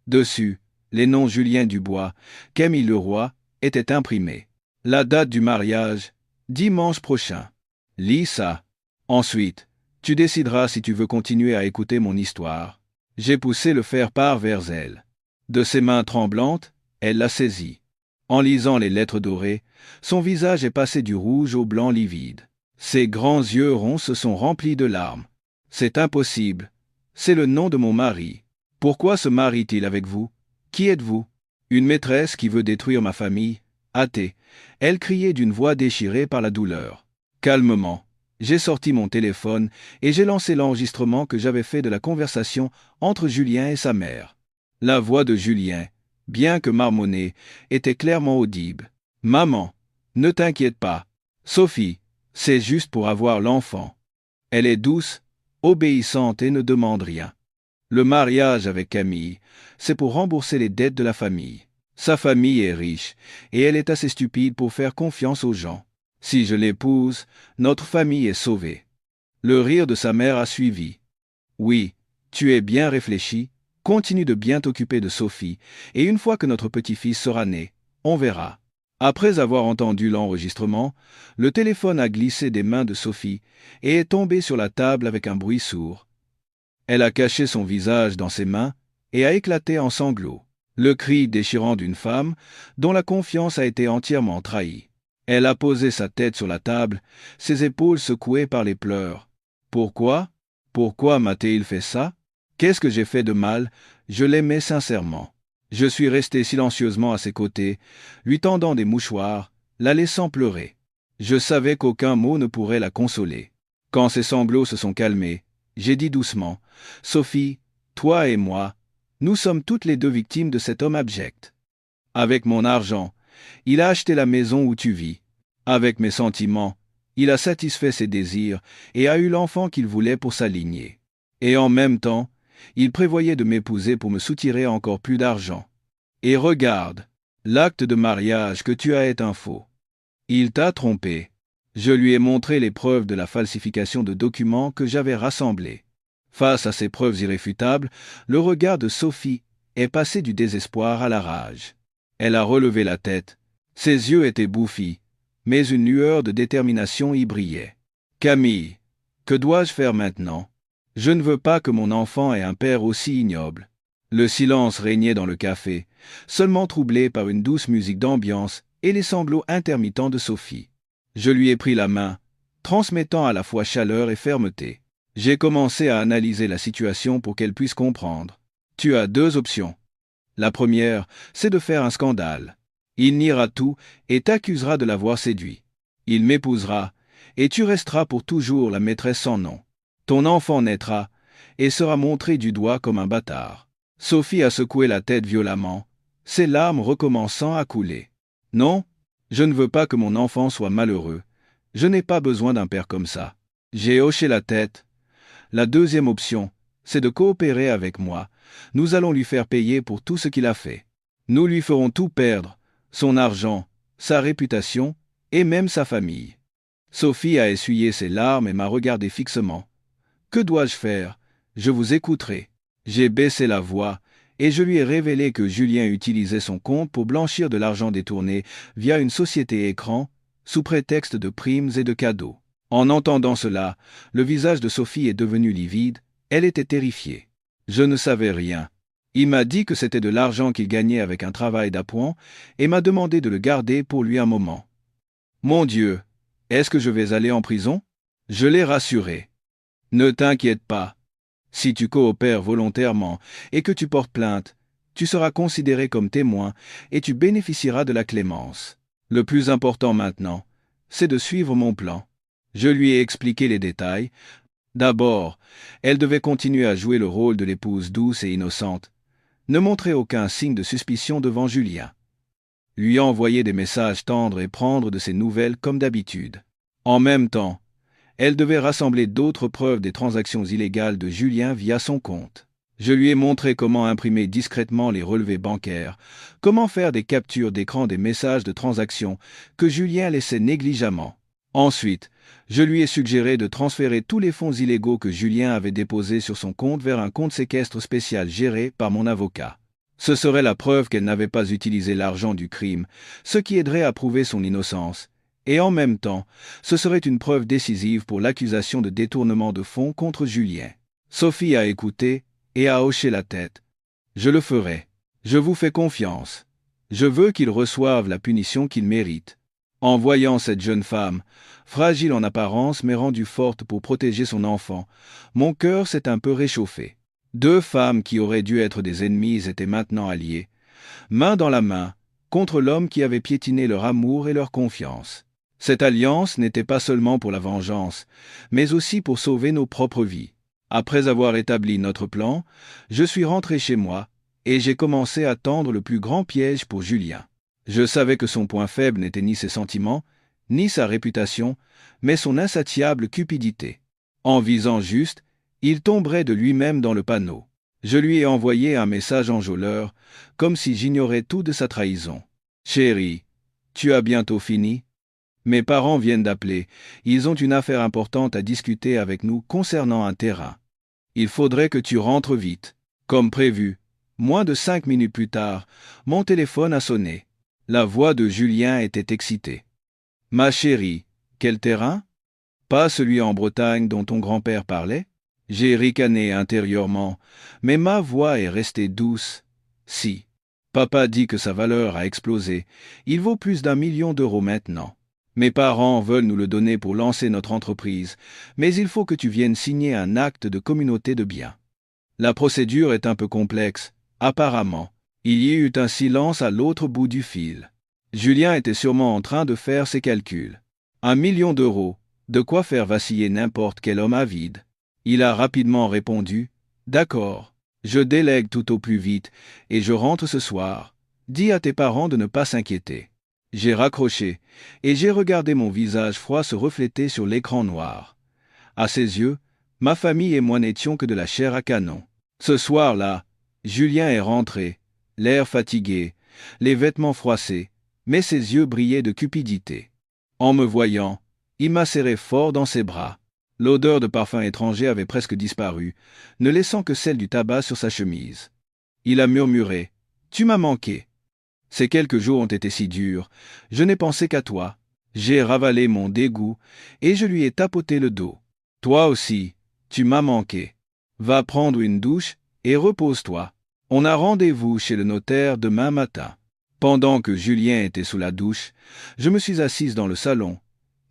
Dessus, les noms Julien Dubois, Camille Leroy, étaient imprimés. La date du mariage, dimanche prochain. Lis ça. Ensuite, tu décideras si tu veux continuer à écouter mon histoire. J'ai poussé le faire-part vers elle. De ses mains tremblantes, elle l'a saisi. En lisant les lettres dorées, son visage est passé du rouge au blanc livide. Ses grands yeux ronds se sont remplis de larmes. « C'est impossible. C'est le nom de mon mari. Pourquoi se marie-t-il avec vous? Qui êtes-vous? Une maîtresse qui veut détruire ma famille? Hâtée, elle criait d'une voix déchirée par la douleur. Calmement, j'ai sorti mon téléphone et j'ai lancé l'enregistrement que j'avais fait de la conversation entre Julien et sa mère. La voix de Julien, bien que marmonnée, était clairement audible. « Maman, ne t'inquiète pas. Sophie, c'est juste pour avoir l'enfant. Elle est douce, obéissante et ne demande rien. Le mariage avec Camille, c'est pour rembourser les dettes de la famille. Sa famille est riche, et elle est assez stupide pour faire confiance aux gens. Si je l'épouse, notre famille est sauvée. » Le rire de sa mère a suivi. « Oui, tu es bien réfléchi, continue de bien t'occuper de Sophie, et une fois que notre petit-fils sera né, on verra. » Après avoir entendu l'enregistrement, le téléphone a glissé des mains de Sophie et est tombé sur la table avec un bruit sourd. Elle a caché son visage dans ses mains et a éclaté en sanglots. Le cri déchirant d'une femme dont la confiance a été entièrement trahie. Elle a posé sa tête sur la table, ses épaules secouées par les pleurs. « Pourquoi? Pourquoi m'a-t-il fait ça? Qu'est-ce que j'ai fait de mal? Je l'aimais sincèrement. » Je suis resté silencieusement à ses côtés, lui tendant des mouchoirs, la laissant pleurer. Je savais qu'aucun mot ne pourrait la consoler. Quand ses sanglots se sont calmés, j'ai dit doucement, « Sophie, toi et moi, nous sommes toutes les deux victimes de cet homme abject. Avec mon argent, il a acheté la maison où tu vis. Avec mes sentiments, il a satisfait ses désirs et a eu l'enfant qu'il voulait pour sa lignée. Et en même temps, il prévoyait de m'épouser pour me soutirer encore plus d'argent. Et regarde, l'acte de mariage que tu as est un faux. Il t'a trompé. » Je lui ai montré les preuves de la falsification de documents que j'avais rassemblés. Face à ces preuves irréfutables, le regard de Sophie est passé du désespoir à la rage. Elle a relevé la tête. Ses yeux étaient bouffis, mais une lueur de détermination y brillait. « Camille, que dois-je faire maintenant? Je ne veux pas que mon enfant ait un père aussi ignoble. » Le silence régnait dans le café, seulement troublé par une douce musique d'ambiance et les sanglots intermittents de Sophie. Je lui ai pris la main, transmettant à la fois chaleur et fermeté. J'ai commencé à analyser la situation pour qu'elle puisse comprendre. Tu as deux options. La première, c'est de faire un scandale. Il niera tout et t'accusera de l'avoir séduit. Il m'épousera, et tu resteras pour toujours la maîtresse sans nom. Ton enfant naîtra et sera montré du doigt comme un bâtard. Sophie a secoué la tête violemment, ses larmes recommençant à couler. Non, je ne veux pas que mon enfant soit malheureux. Je n'ai pas besoin d'un père comme ça. J'ai hoché la tête. La deuxième option, c'est de coopérer avec moi. Nous allons lui faire payer pour tout ce qu'il a fait. Nous lui ferons tout perdre, son argent, sa réputation et même sa famille. Sophie a essuyé ses larmes et m'a regardé fixement. Que dois-je faire? Je vous écouterai. J'ai baissé la voix et je lui ai révélé que Julien utilisait son compte pour blanchir de l'argent détourné via une société écran, sous prétexte de primes et de cadeaux. En entendant cela, le visage de Sophie est devenu livide, elle était terrifiée. Je ne savais rien. Il m'a dit que c'était de l'argent qu'il gagnait avec un travail d'appoint et m'a demandé de le garder pour lui un moment. Mon Dieu, est-ce que je vais aller en prison? Je l'ai rassuré. Ne t'inquiète pas. Si tu coopères volontairement et que tu portes plainte, tu seras considéré comme témoin et tu bénéficieras de la clémence. Le plus important maintenant, c'est de suivre mon plan. Je lui ai expliqué les détails. D'abord, elle devait continuer à jouer le rôle de l'épouse douce et innocente, ne montrer aucun signe de suspicion devant Julien, lui envoyer des messages tendres et prendre de ses nouvelles comme d'habitude. En même temps, elle devait rassembler d'autres preuves des transactions illégales de Julien via son compte. Je lui ai montré comment imprimer discrètement les relevés bancaires, comment faire des captures d'écran des messages de transactions que Julien laissait négligemment. Ensuite, je lui ai suggéré de transférer tous les fonds illégaux que Julien avait déposés sur son compte vers un compte séquestre spécial géré par mon avocat. Ce serait la preuve qu'elle n'avait pas utilisé l'argent du crime, ce qui aiderait à prouver son innocence. Et en même temps, ce serait une preuve décisive pour l'accusation de détournement de fonds contre Julien. Sophie a écouté et a hoché la tête. Je le ferai. Je vous fais confiance. Je veux qu'il reçoive la punition qu'il mérite. En voyant cette jeune femme, fragile en apparence mais rendue forte pour protéger son enfant, mon cœur s'est un peu réchauffé. Deux femmes qui auraient dû être des ennemies étaient maintenant alliées, main dans la main, contre l'homme qui avait piétiné leur amour et leur confiance. Cette alliance n'était pas seulement pour la vengeance, mais aussi pour sauver nos propres vies. Après avoir établi notre plan, je suis rentré chez moi, et j'ai commencé à tendre le plus grand piège pour Julien. Je savais que son point faible n'était ni ses sentiments, ni sa réputation, mais son insatiable cupidité. En visant juste, il tomberait de lui-même dans le panneau. Je lui ai envoyé un message enjôleur, comme si j'ignorais tout de sa trahison. « Chérie, tu as bientôt fini ? Mes parents viennent d'appeler, ils ont une affaire importante à discuter avec nous concernant un terrain. Il faudrait que tu rentres vite. » Comme prévu, moins de 5 minutes plus tard, mon téléphone a sonné. La voix de Julien était excitée. « Ma chérie, quel terrain ? Pas celui en Bretagne dont ton grand-père parlait ? » J'ai ricané intérieurement, mais ma voix est restée douce. « Si. Papa dit que sa valeur a explosé. Il vaut plus d'1 million d'euros maintenant. Mes parents veulent nous le donner pour lancer notre entreprise, mais il faut que tu viennes signer un acte de communauté de biens. La procédure est un peu complexe, apparemment. » Il y eut un silence à l'autre bout du fil. Julien était sûrement en train de faire ses calculs. 1 million d'euros, de quoi faire vaciller n'importe quel homme avide. Il a rapidement répondu « D'accord, je délègue tout au plus vite et je rentre ce soir. Dis à tes parents de ne pas s'inquiéter. » J'ai raccroché et j'ai regardé mon visage froid se refléter sur l'écran noir. À ses yeux, ma famille et moi n'étions que de la chair à canon. Ce soir-là, Julien est rentré, l'air fatigué, les vêtements froissés, mais ses yeux brillaient de cupidité. En me voyant, il m'a serré fort dans ses bras. L'odeur de parfum étranger avait presque disparu, ne laissant que celle du tabac sur sa chemise. Il a murmuré « Tu m'as manqué. Ces quelques jours ont été si durs, je n'ai pensé qu'à toi. » J'ai ravalé mon dégoût et je lui ai tapoté le dos. « Toi aussi, tu m'as manqué. Va prendre une douche et repose-toi. On a rendez-vous chez le notaire demain matin. » Pendant que Julien était sous la douche, je me suis assise dans le salon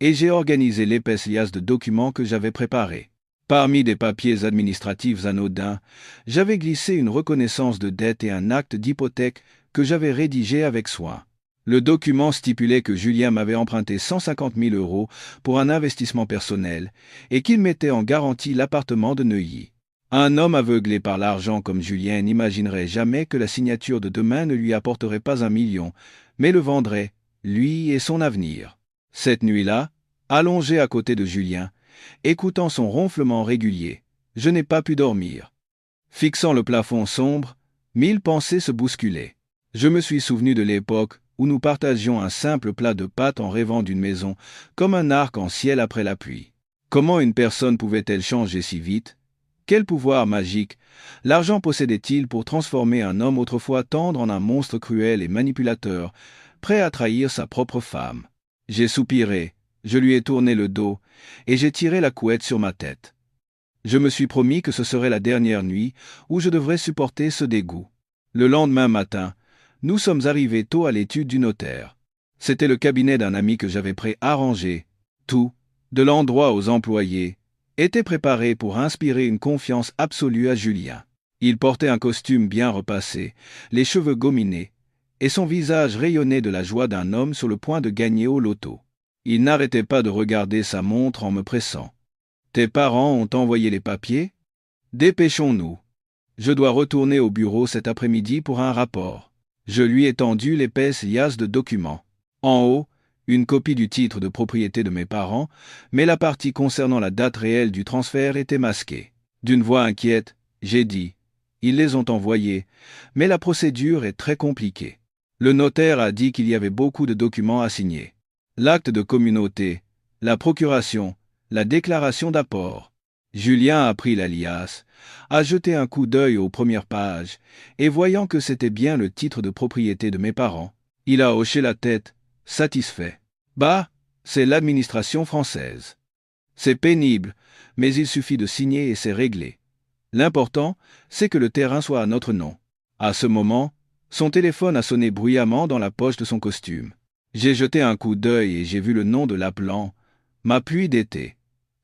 et j'ai organisé l'épaisse liasse de documents que j'avais préparés. Parmi des papiers administratifs anodins, j'avais glissé une reconnaissance de dette et un acte d'hypothèque que j'avais rédigé avec soin. Le document stipulait que Julien m'avait emprunté 150 000 euros pour un investissement personnel et qu'il mettait en garantie l'appartement de Neuilly. Un homme aveuglé par l'argent comme Julien n'imaginerait jamais que la signature de demain ne lui apporterait pas 1 million, mais le vendrait, lui et son avenir. Cette nuit-là, allongé à côté de Julien, écoutant son ronflement régulier, je n'ai pas pu dormir. Fixant le plafond sombre, 1000 pensées se bousculaient. Je me suis souvenu de l'époque où nous partagions un simple plat de pâtes en rêvant d'une maison, comme un arc-en-ciel après la pluie. Comment une personne pouvait-elle changer si vite ? Quel pouvoir magique l'argent possédait-il pour transformer un homme autrefois tendre en un monstre cruel et manipulateur, prêt à trahir sa propre femme ? J'ai soupiré, je lui ai tourné le dos, et j'ai tiré la couette sur ma tête. Je me suis promis que ce serait la dernière nuit où je devrais supporter ce dégoût. Le lendemain matin, nous sommes arrivés tôt à l'étude du notaire. C'était le cabinet d'un ami que j'avais préarrangé. Tout, de l'endroit aux employés, était préparé pour inspirer une confiance absolue à Julien. Il portait un costume bien repassé, les cheveux gominés, et son visage rayonnait de la joie d'un homme sur le point de gagner au loto. Il n'arrêtait pas de regarder sa montre en me pressant. « Tes parents ont envoyé les papiers ? Dépêchons-nous. Je dois retourner au bureau cet après-midi pour un rapport. » Je lui ai tendu l'épaisse liasse de documents. En haut, une copie du titre de propriété de mes parents, mais la partie concernant la date réelle du transfert était masquée. D'une voix inquiète, j'ai dit « Ils les ont envoyés, mais la procédure est très compliquée. » Le notaire a dit qu'il y avait beaucoup de documents à signer. L'acte de communauté, la procuration, la déclaration d'apport. Julien a pris la liasse, a jeté un coup d'œil aux premières pages, et voyant que c'était bien le titre de propriété de mes parents, il a hoché la tête, satisfait. Bah, c'est l'administration française. C'est pénible, mais il suffit de signer et c'est réglé. L'important, c'est que le terrain soit à notre nom. À ce moment, son téléphone a sonné bruyamment dans la poche de son costume. J'ai jeté un coup d'œil et j'ai vu le nom de l'appelant, Ma pluie d'été.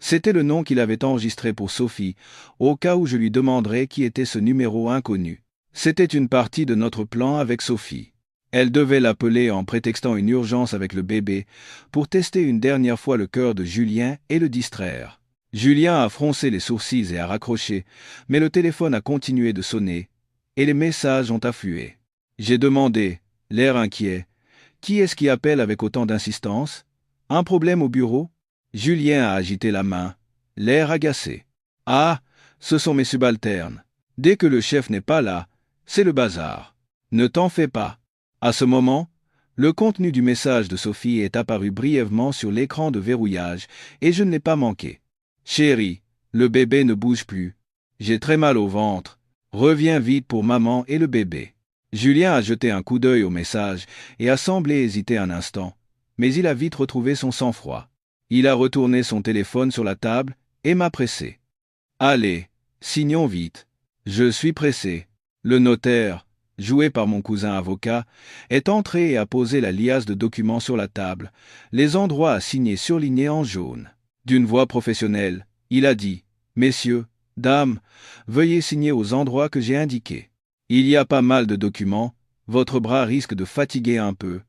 C'était le nom qu'il avait enregistré pour Sophie, au cas où je lui demanderais qui était ce numéro inconnu. C'était une partie de notre plan avec Sophie. Elle devait l'appeler en prétextant une urgence avec le bébé pour tester une dernière fois le cœur de Julien et le distraire. Julien a froncé les sourcils et a raccroché, mais le téléphone a continué de sonner, et les messages ont afflué. J'ai demandé, l'air inquiet, « Qui est-ce qui appelle avec autant d'insistance? Un problème au bureau ?» Julien a agité la main, l'air agacé. « Ah, ce sont mes subalternes. Dès que le chef n'est pas là, c'est le bazar. Ne t'en fais pas. » À ce moment, le contenu du message de Sophie est apparu brièvement sur l'écran de verrouillage et je ne l'ai pas manqué. « Chérie, le bébé ne bouge plus. J'ai très mal au ventre. Reviens vite pour maman et le bébé. » Julien a jeté un coup d'œil au message et a semblé hésiter un instant, mais il a vite retrouvé son sang-froid. Il a retourné son téléphone sur la table et m'a pressé. « Allez, signons vite. Je suis pressé. » Le notaire, joué par mon cousin avocat, est entré et a posé la liasse de documents sur la table, les endroits à signer surlignés en jaune. D'une voix professionnelle, il a dit « Messieurs, dames, veuillez signer aux endroits que j'ai indiqués. Il y a pas mal de documents, votre bras risque de fatiguer un peu. »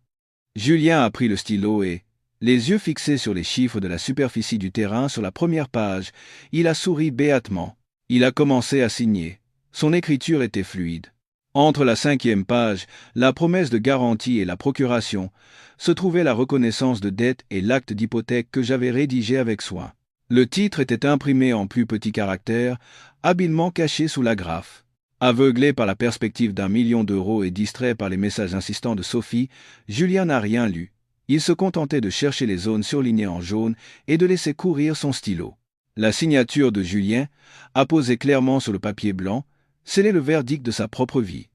Julien a pris le stylo et, les yeux fixés sur les chiffres de la superficie du terrain sur la première page, il a souri béatement. Il a commencé à signer. Son écriture était fluide. Entre la 5e page, la promesse de garantie et la procuration, se trouvait la reconnaissance de dette et l'acte d'hypothèque que j'avais rédigé avec soin. Le titre était imprimé en plus petits caractères, habilement caché sous l'agrafe. Aveuglé par la perspective d'1 million d'euros et distrait par les messages insistants de Sophie, Julien n'a rien lu. Il se contentait de chercher les zones surlignées en jaune et de laisser courir son stylo. La signature de Julien, apposée clairement sur le papier blanc, scellait le verdict de sa propre vie.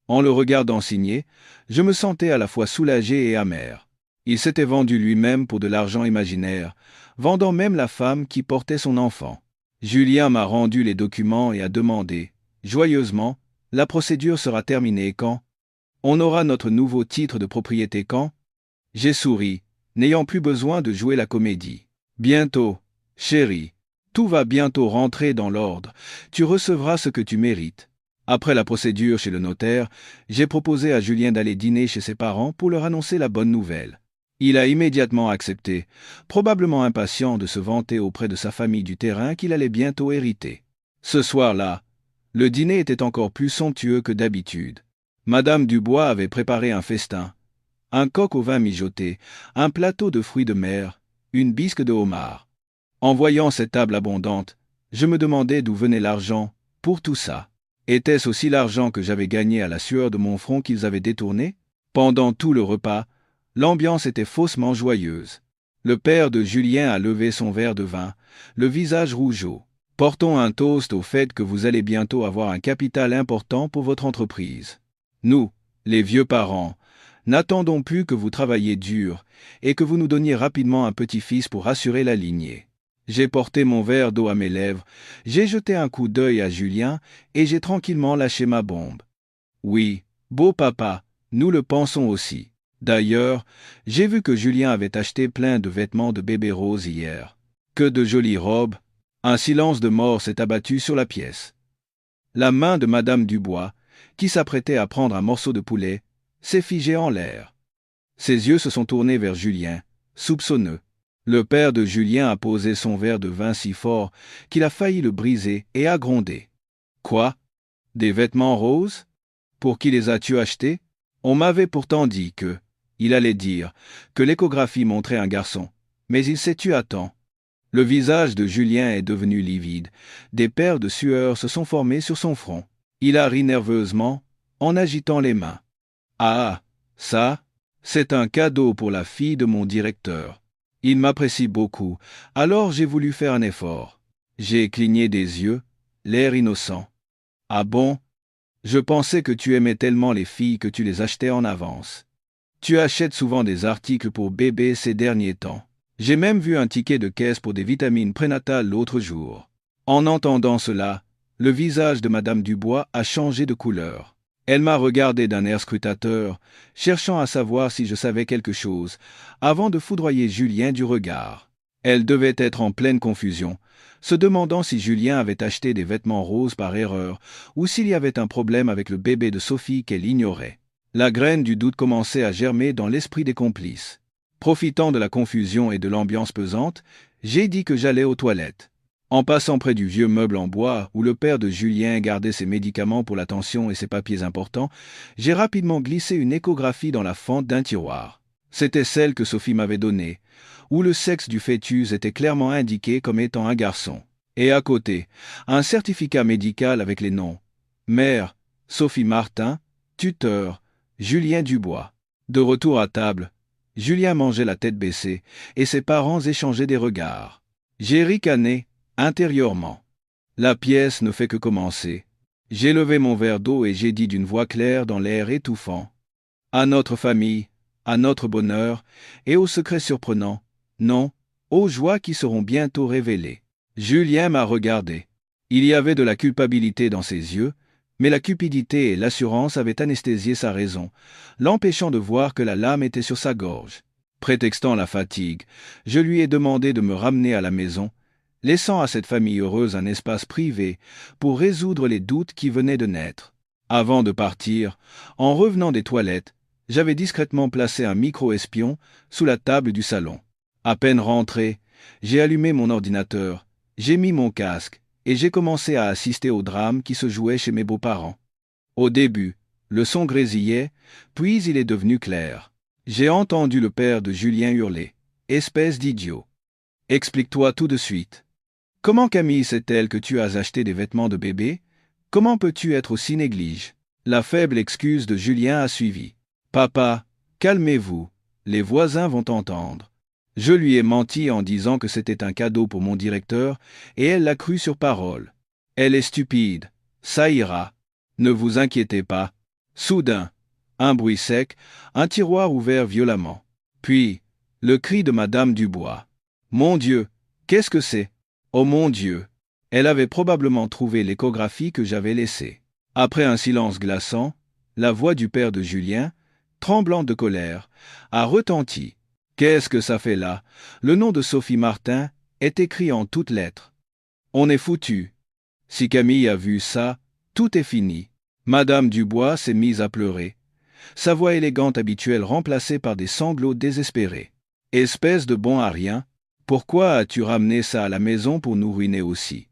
En le regardant signer, je me sentais à la fois soulagé et amer. Il s'était vendu lui-même pour de l'argent imaginaire, vendant même la femme qui portait son enfant. Julien m'a rendu les documents et a demandé, joyeusement, « La procédure sera terminée quand? On aura notre nouveau titre de propriété quand ?» J'ai souri, n'ayant plus besoin de jouer la comédie. « Bientôt, chérie. Tout va bientôt rentrer dans l'ordre. Tu recevras ce que tu mérites. » Après la procédure chez le notaire, j'ai proposé à Julien d'aller dîner chez ses parents pour leur annoncer la bonne nouvelle. Il a immédiatement accepté, probablement impatient de se vanter auprès de sa famille du terrain qu'il allait bientôt hériter. Ce soir-là, le dîner était encore plus somptueux que d'habitude. Madame Dubois avait préparé un festin. Un coq au vin mijoté, un plateau de fruits de mer, une bisque de homard. En voyant cette table abondante, je me demandais d'où venait l'argent pour tout ça. Était-ce aussi l'argent que j'avais gagné à la sueur de mon front qu'ils avaient détourné? Pendant tout le repas, l'ambiance était faussement joyeuse. Le père de Julien a levé son verre de vin, le visage rougeau. « Portons un toast au fait que vous allez bientôt avoir un capital important pour votre entreprise. Nous, les vieux parents, n'attendons plus que vous travailliez dur et que vous nous donniez rapidement un petit-fils pour assurer la lignée. » J'ai porté mon verre d'eau à mes lèvres, j'ai jeté un coup d'œil à Julien et j'ai tranquillement lâché ma bombe. Oui, beau papa, nous le pensons aussi. D'ailleurs, j'ai vu que Julien avait acheté plein de vêtements de bébé rose hier. Que de jolies robes. Un silence de mort s'est abattu sur la pièce. La main de Madame Dubois, qui s'apprêtait à prendre un morceau de poulet, s'est figée en l'air. Ses yeux se sont tournés vers Julien, soupçonneux. Le père de Julien a posé son verre de vin si fort qu'il a failli le briser et a grondé. « Quoi? Des vêtements roses? Pour qui les as-tu achetés? On m'avait pourtant dit que, il allait dire, que l'échographie montrait un garçon, mais il s'est tu à temps. » Le visage de Julien est devenu livide. Des paires de sueurs se sont formées sur son front. Il a ri nerveusement, en agitant les mains. « Ah, ça, c'est un cadeau pour la fille de mon directeur. Il m'apprécie beaucoup, alors j'ai voulu faire un effort. » J'ai cligné des yeux, l'air innocent. « Ah bon? Je pensais que tu aimais tellement les filles que tu les achetais en avance. Tu achètes souvent des articles pour bébé ces derniers temps. J'ai même vu un ticket de caisse pour des vitamines prénatales l'autre jour. » En entendant cela, le visage de Madame Dubois a changé de couleur. Elle m'a regardé d'un air scrutateur, cherchant à savoir si je savais quelque chose, avant de foudroyer Julien du regard. Elle devait être en pleine confusion, se demandant si Julien avait acheté des vêtements roses par erreur ou s'il y avait un problème avec le bébé de Sophie qu'elle ignorait. La graine du doute commençait à germer dans l'esprit des complices. Profitant de la confusion et de l'ambiance pesante, j'ai dit que j'allais aux toilettes. En passant près du vieux meuble en bois où le père de Julien gardait ses médicaments pour la tension et ses papiers importants, j'ai rapidement glissé une échographie dans la fente d'un tiroir. C'était celle que Sophie m'avait donnée, où le sexe du fœtus était clairement indiqué comme étant un garçon. Et à côté, un certificat médical avec les noms mère, Sophie Martin, tuteur, Julien Dubois. De retour à table, Julien mangeait la tête baissée, et ses parents échangeaient des regards. J'ai ricané, intérieurement. La pièce ne fait que commencer. J'ai levé mon verre d'eau et j'ai dit d'une voix claire dans l'air étouffant. À notre famille, à notre bonheur, et aux secrets surprenants, non, aux joies qui seront bientôt révélées. Julien m'a regardé. Il y avait de la culpabilité dans ses yeux, mais la cupidité et l'assurance avaient anesthésié sa raison, l'empêchant de voir que la lame était sur sa gorge. Prétextant la fatigue, je lui ai demandé de me ramener à la maison, laissant à cette famille heureuse un espace privé pour résoudre les doutes qui venaient de naître. Avant de partir, en revenant des toilettes, j'avais discrètement placé un micro-espion sous la table du salon. À peine rentré, j'ai allumé mon ordinateur, j'ai mis mon casque et j'ai commencé à assister au drame qui se jouait chez mes beaux-parents. Au début, le son grésillait, puis il est devenu clair. J'ai entendu le père de Julien hurler. « Espèce d'idiot! Explique-toi tout de suite. Comment Camille sait-elle que tu as acheté des vêtements de bébé? Comment peux-tu être aussi néglige ?» La faible excuse de Julien a suivi. « Papa, calmez-vous, les voisins vont entendre. » Je lui ai menti en disant que c'était un cadeau pour mon directeur, et elle l'a cru sur parole. Elle est stupide, ça ira. Ne vous inquiétez pas. Soudain, un bruit sec, un tiroir ouvert violemment. Puis, le cri de Madame Dubois. Mon Dieu, qu'est-ce que c'est? Oh mon Dieu! Elle avait probablement trouvé l'échographie que j'avais laissée. Après un silence glaçant, la voix du père de Julien, tremblante de colère, a retenti. Qu'est-ce que ça fait là? Le nom de Sophie Martin est écrit en toutes lettres. On est foutu. Si Camille a vu ça, tout est fini. Madame Dubois s'est mise à pleurer. Sa voix élégante habituelle remplacée par des sanglots désespérés. Espèce de bon à rien, pourquoi as-tu ramené ça à la maison pour nous ruiner aussi?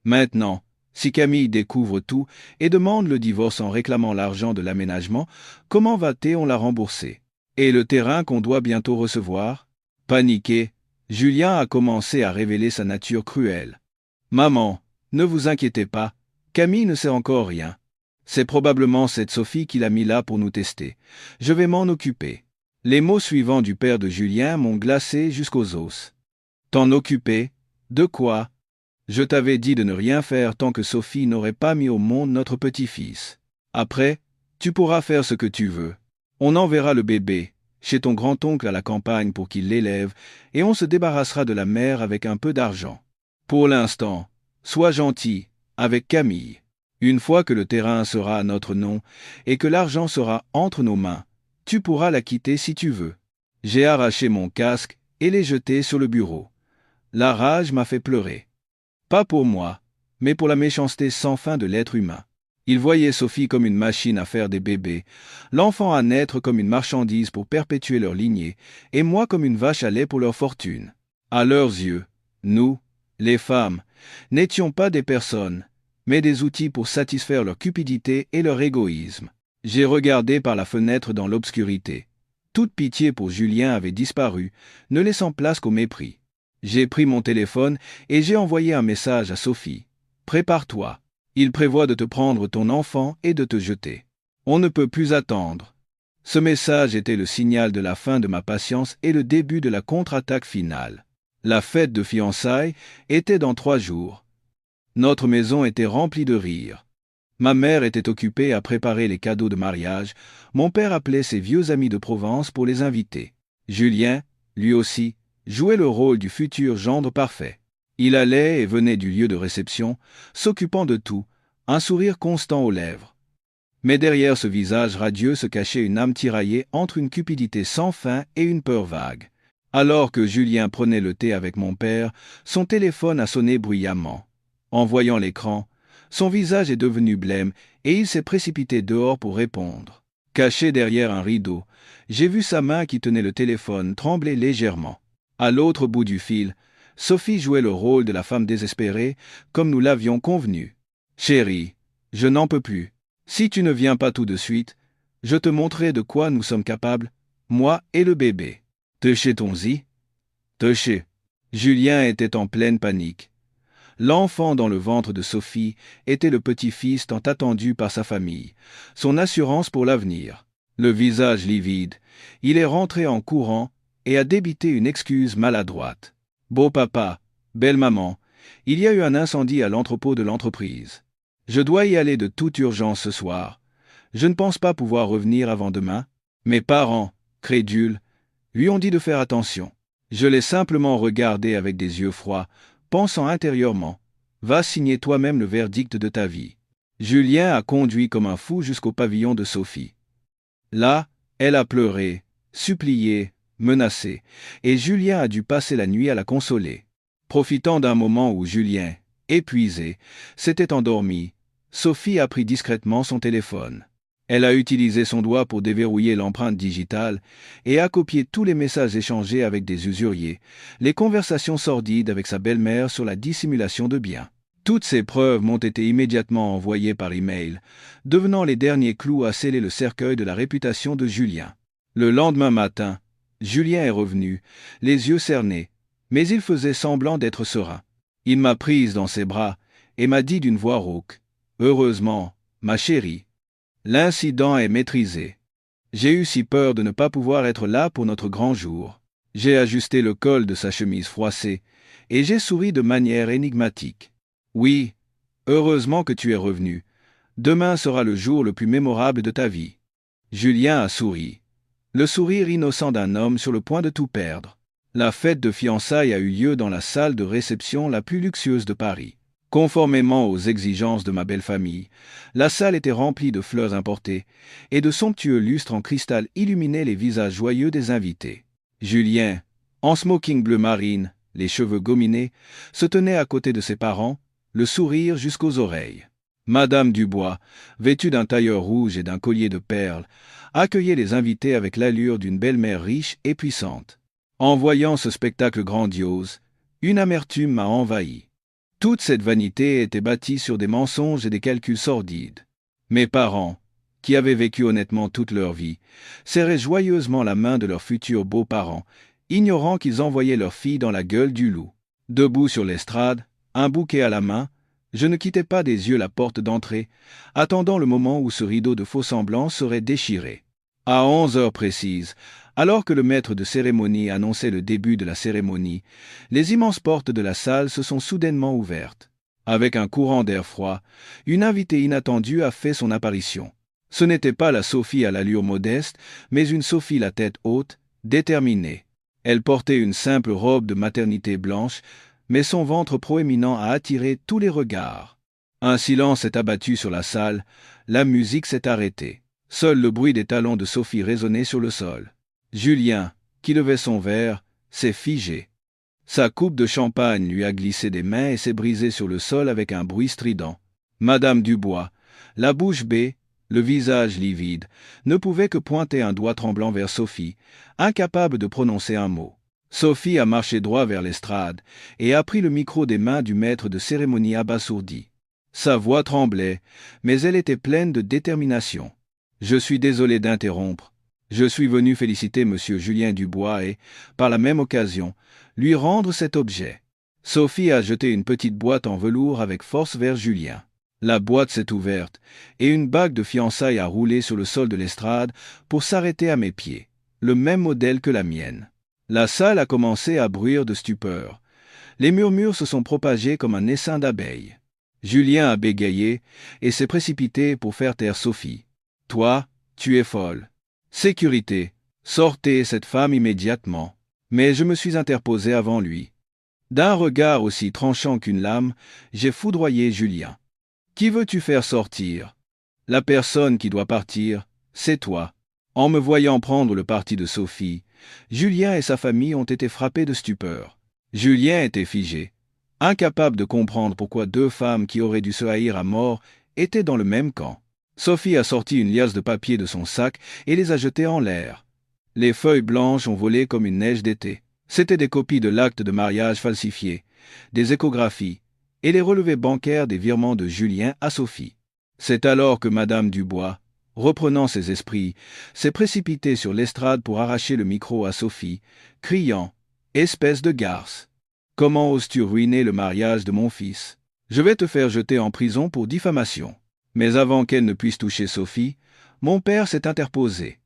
Maintenant, si Camille découvre tout et demande le divorce en réclamant l'argent de l'aménagement, comment va-t-on la rembourser? Et le terrain qu'on doit bientôt recevoir? Paniqué, Julien a commencé à révéler sa nature cruelle. Maman, ne vous inquiétez pas, Camille ne sait encore rien. C'est probablement cette Sophie qui l'a mis là pour nous tester. Je vais m'en occuper. Les mots suivants du père de Julien m'ont glacé jusqu'aux os. T'en occuper? De quoi? Je t'avais dit de ne rien faire tant que Sophie n'aurait pas mis au monde notre petit-fils. Après, tu pourras faire ce que tu veux. On enverra le bébé chez ton grand-oncle à la campagne pour qu'il l'élève, et on se débarrassera de la mère avec un peu d'argent. Pour l'instant, sois gentil avec Camille. Une fois que le terrain sera à notre nom et que l'argent sera entre nos mains, tu pourras la quitter si tu veux. J'ai arraché mon casque et l'ai jeté sur le bureau. La rage m'a fait pleurer. Pas pour moi, mais pour la méchanceté sans fin de l'être humain. Il voyait Sophie comme une machine à faire des bébés, l'enfant à naître comme une marchandise pour perpétuer leur lignée, et moi comme une vache à lait pour leur fortune. À leurs yeux, nous, les femmes, n'étions pas des personnes, mais des outils pour satisfaire leur cupidité et leur égoïsme. J'ai regardé par la fenêtre dans l'obscurité. Toute pitié pour Julien avait disparu, ne laissant place qu'au mépris. J'ai pris mon téléphone et j'ai envoyé un message à Sophie. « Prépare-toi. Il prévoit de te prendre ton enfant et de te jeter. On ne peut plus attendre. » Ce message était le signal de la fin de ma patience et le début de la contre-attaque finale. La fête de fiançailles était dans 3 jours. Notre maison était remplie de rires. Ma mère était occupée à préparer les cadeaux de mariage. Mon père appelait ses vieux amis de Provence pour les inviter. Julien, lui aussi, jouait le rôle du futur gendre parfait. Il allait et venait du lieu de réception, s'occupant de tout, un sourire constant aux lèvres. Mais derrière ce visage radieux se cachait une âme tiraillée entre une cupidité sans fin et une peur vague. Alors que Julien prenait le thé avec mon père, son téléphone a sonné bruyamment. En voyant l'écran, son visage est devenu blême et il s'est précipité dehors pour répondre. Caché derrière un rideau, j'ai vu sa main qui tenait le téléphone trembler légèrement. À l'autre bout du fil, Sophie jouait le rôle de la femme désespérée, comme nous l'avions convenu. « Chérie, je n'en peux plus. Si tu ne viens pas tout de suite, je te montrerai de quoi nous sommes capables, moi et le bébé. Tâchez-on-y » Tâchez. Julien était en pleine panique. L'enfant dans le ventre de Sophie était le petit-fils tant attendu par sa famille, son assurance pour l'avenir. Le visage livide, il est rentré en courant et a débité une excuse maladroite. « Beau papa, belle maman, il y a eu un incendie à l'entrepôt de l'entreprise. Je dois y aller de toute urgence ce soir. Je ne pense pas pouvoir revenir avant demain. » Mes parents, crédules, lui ont dit de faire attention. Je l'ai simplement regardé avec des yeux froids, pensant intérieurement, « Va signer toi-même le verdict de ta vie. » Julien a conduit comme un fou jusqu'au pavillon de Sophie. Là, elle a pleuré, supplié, menacé, et Julien a dû passer la nuit à la consoler. Profitant d'un moment où Julien, épuisé, s'était endormi, Sophie a pris discrètement son téléphone. Elle a utilisé son doigt pour déverrouiller l'empreinte digitale et a copié tous les messages échangés avec des usuriers, les conversations sordides avec sa belle-mère sur la dissimulation de biens. Toutes ces preuves m'ont été immédiatement envoyées par email, devenant les derniers clous à sceller le cercueil de la réputation de Julien. Le lendemain matin, Julien est revenu, les yeux cernés, mais il faisait semblant d'être serein. Il m'a prise dans ses bras et m'a dit d'une voix rauque, « Heureusement, ma chérie, l'incident est maîtrisé. J'ai eu si peur de ne pas pouvoir être là pour notre grand jour. » J'ai ajusté le col de sa chemise froissée et j'ai souri de manière énigmatique. « Oui, heureusement que tu es revenu. Demain sera le jour le plus mémorable de ta vie. » Julien a souri. Le sourire innocent d'un homme sur le point de tout perdre. La fête de fiançailles a eu lieu dans la salle de réception la plus luxueuse de Paris. Conformément aux exigences de ma belle famille, la salle était remplie de fleurs importées et de somptueux lustres en cristal illuminaient les visages joyeux des invités. Julien, en smoking bleu marine, les cheveux gominés, se tenait à côté de ses parents, le sourire jusqu'aux oreilles. Madame Dubois, vêtue d'un tailleur rouge et d'un collier de perles, accueillait les invités avec l'allure d'une belle-mère riche et puissante. En voyant ce spectacle grandiose, une amertume m'a envahi. Toute cette vanité était bâtie sur des mensonges et des calculs sordides. Mes parents, qui avaient vécu honnêtement toute leur vie, serraient joyeusement la main de leurs futurs beaux-parents, ignorant qu'ils envoyaient leur fille dans la gueule du loup. Debout sur l'estrade, un bouquet à la main, je ne quittais pas des yeux la porte d'entrée, attendant le moment où ce rideau de faux-semblants serait déchiré. À 11 heures précises, alors que le maître de cérémonie annonçait le début de la cérémonie, les immenses portes de la salle se sont soudainement ouvertes. Avec un courant d'air froid, une invitée inattendue a fait son apparition. Ce n'était pas la Sophie à l'allure modeste, mais une Sophie la tête haute, déterminée. Elle portait une simple robe de maternité blanche, mais son ventre proéminent a attiré tous les regards. Un silence s'est abattu sur la salle, la musique s'est arrêtée. Seul le bruit des talons de Sophie résonnait sur le sol. Julien, qui levait son verre, s'est figé. Sa coupe de champagne lui a glissé des mains et s'est brisée sur le sol avec un bruit strident. Madame Dubois, la bouche bée, le visage livide, ne pouvait que pointer un doigt tremblant vers Sophie, incapable de prononcer un mot. Sophie a marché droit vers l'estrade et a pris le micro des mains du maître de cérémonie abasourdi. Sa voix tremblait, mais elle était pleine de détermination. « Je suis désolé d'interrompre. Je suis venu féliciter M. Julien Dubois et, par la même occasion, lui rendre cet objet. » Sophie a jeté une petite boîte en velours avec force vers Julien. La boîte s'est ouverte et une bague de fiançailles a roulé sur le sol de l'estrade pour s'arrêter à mes pieds, le même modèle que la mienne. La salle a commencé à bruire de stupeur. Les murmures se sont propagés comme un essaim d'abeilles. Julien a bégayé et s'est précipité pour faire taire Sophie. « Toi, tu es folle. Sécurité, sortez cette femme immédiatement. » Mais je me suis interposé avant lui. D'un regard aussi tranchant qu'une lame, j'ai foudroyé Julien. « Qui veux-tu faire sortir ? La personne qui doit partir, c'est toi. » En me voyant prendre le parti de Sophie, Julien et sa famille ont été frappés de stupeur. Julien était figé, incapable de comprendre pourquoi deux femmes qui auraient dû se haïr à mort étaient dans le même camp. Sophie a sorti une liasse de papier de son sac et les a jetées en l'air. Les feuilles blanches ont volé comme une neige d'été. C'étaient des copies de l'acte de mariage falsifié, des échographies et les relevés bancaires des virements de Julien à Sophie. C'est alors que Madame Dubois, reprenant ses esprits, s'est précipitée sur l'estrade pour arracher le micro à Sophie, criant « Espèce de garce! Comment oses-tu ruiner le mariage de mon fils? Je vais te faire jeter en prison pour diffamation. » Mais avant qu'elle ne puisse toucher Sophie, mon père s'est interposé.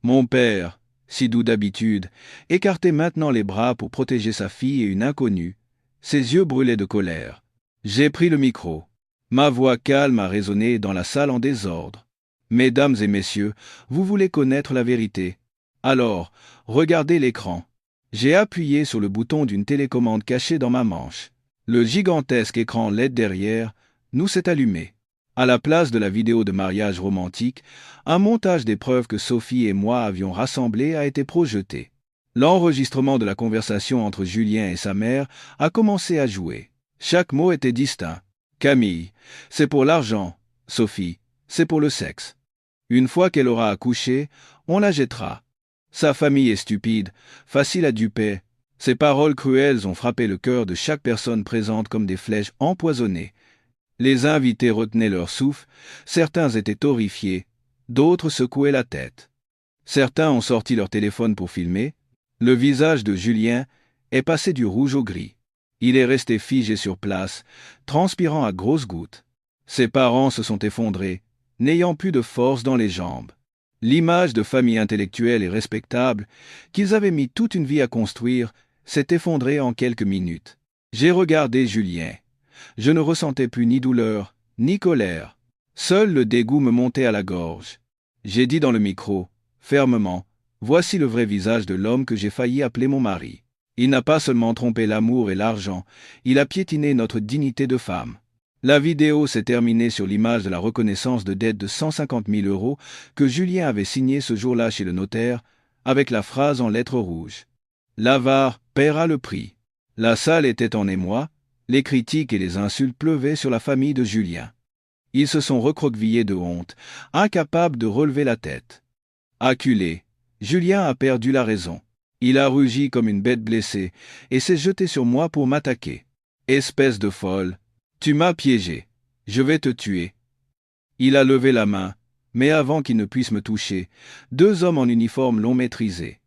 Mon père, si doux d'habitude, écartait maintenant les bras pour protéger sa fille et une inconnue. Ses yeux brûlaient de colère. J'ai pris le micro. Ma voix calme a résonné dans la salle en désordre. Mesdames et messieurs, vous voulez connaître la vérité. Alors, regardez l'écran. J'ai appuyé sur le bouton d'une télécommande cachée dans ma manche. Le gigantesque écran LED derrière nous s'est allumé. À la place de la vidéo de mariage romantique, un montage des preuves que Sophie et moi avions rassemblées a été projeté. L'enregistrement de la conversation entre Julien et sa mère a commencé à jouer. Chaque mot était distinct. Camille, c'est pour l'argent. Sophie, c'est pour le sexe. Une fois qu'elle aura accouché, on la jettera. Sa famille est stupide, facile à duper. Ces paroles cruelles ont frappé le cœur de chaque personne présente comme des flèches empoisonnées. Les invités retenaient leur souffle, certains étaient horrifiés, d'autres secouaient la tête. Certains ont sorti leur téléphone pour filmer. Le visage de Julien est passé du rouge au gris. Il est resté figé sur place, transpirant à grosses gouttes. Ses parents se sont effondrés, n'ayant plus de force dans les jambes. L'image de famille intellectuelle et respectable, qu'ils avaient mis toute une vie à construire, s'est effondrée en quelques minutes. J'ai regardé Julien. Je ne ressentais plus ni douleur, ni colère. Seul le dégoût me montait à la gorge. J'ai dit dans le micro, fermement, « Voici le vrai visage de l'homme que j'ai failli appeler mon mari. Il n'a pas seulement trompé l'amour et l'argent, il a piétiné notre dignité de femme. » La vidéo s'est terminée sur l'image de la reconnaissance de dette de 150 000 € que Julien avait signée ce jour-là chez le notaire, avec la phrase en lettres rouges. « L'avare paiera le prix. » La salle était en émoi, les critiques et les insultes pleuvaient sur la famille de Julien. Ils se sont recroquevillés de honte, incapables de relever la tête. Acculé, Julien a perdu la raison. Il a rugi comme une bête blessée et s'est jeté sur moi pour m'attaquer. « Espèce de folle, tu m'as piégé. Je vais te tuer. » Il a levé la main, mais avant qu'il ne puisse me toucher, deux hommes en uniforme l'ont maîtrisé.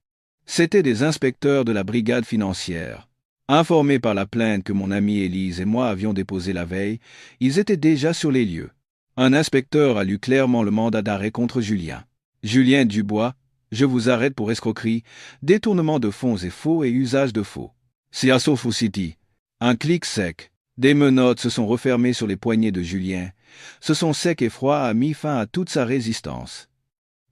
C'étaient des inspecteurs de la brigade financière. Informés par la plainte que mon amie Élise et moi avions déposée la veille, ils étaient déjà sur les lieux. Un inspecteur a lu clairement le mandat d'arrêt contre Julien. « Julien Dubois, je vous arrête pour escroquerie, détournement de fonds et faux et usage de faux. » C'est à Sophie City. Un clic sec. Des menottes se sont refermées sur les poignets de Julien. Ce son sec et froid a mis fin à toute sa résistance.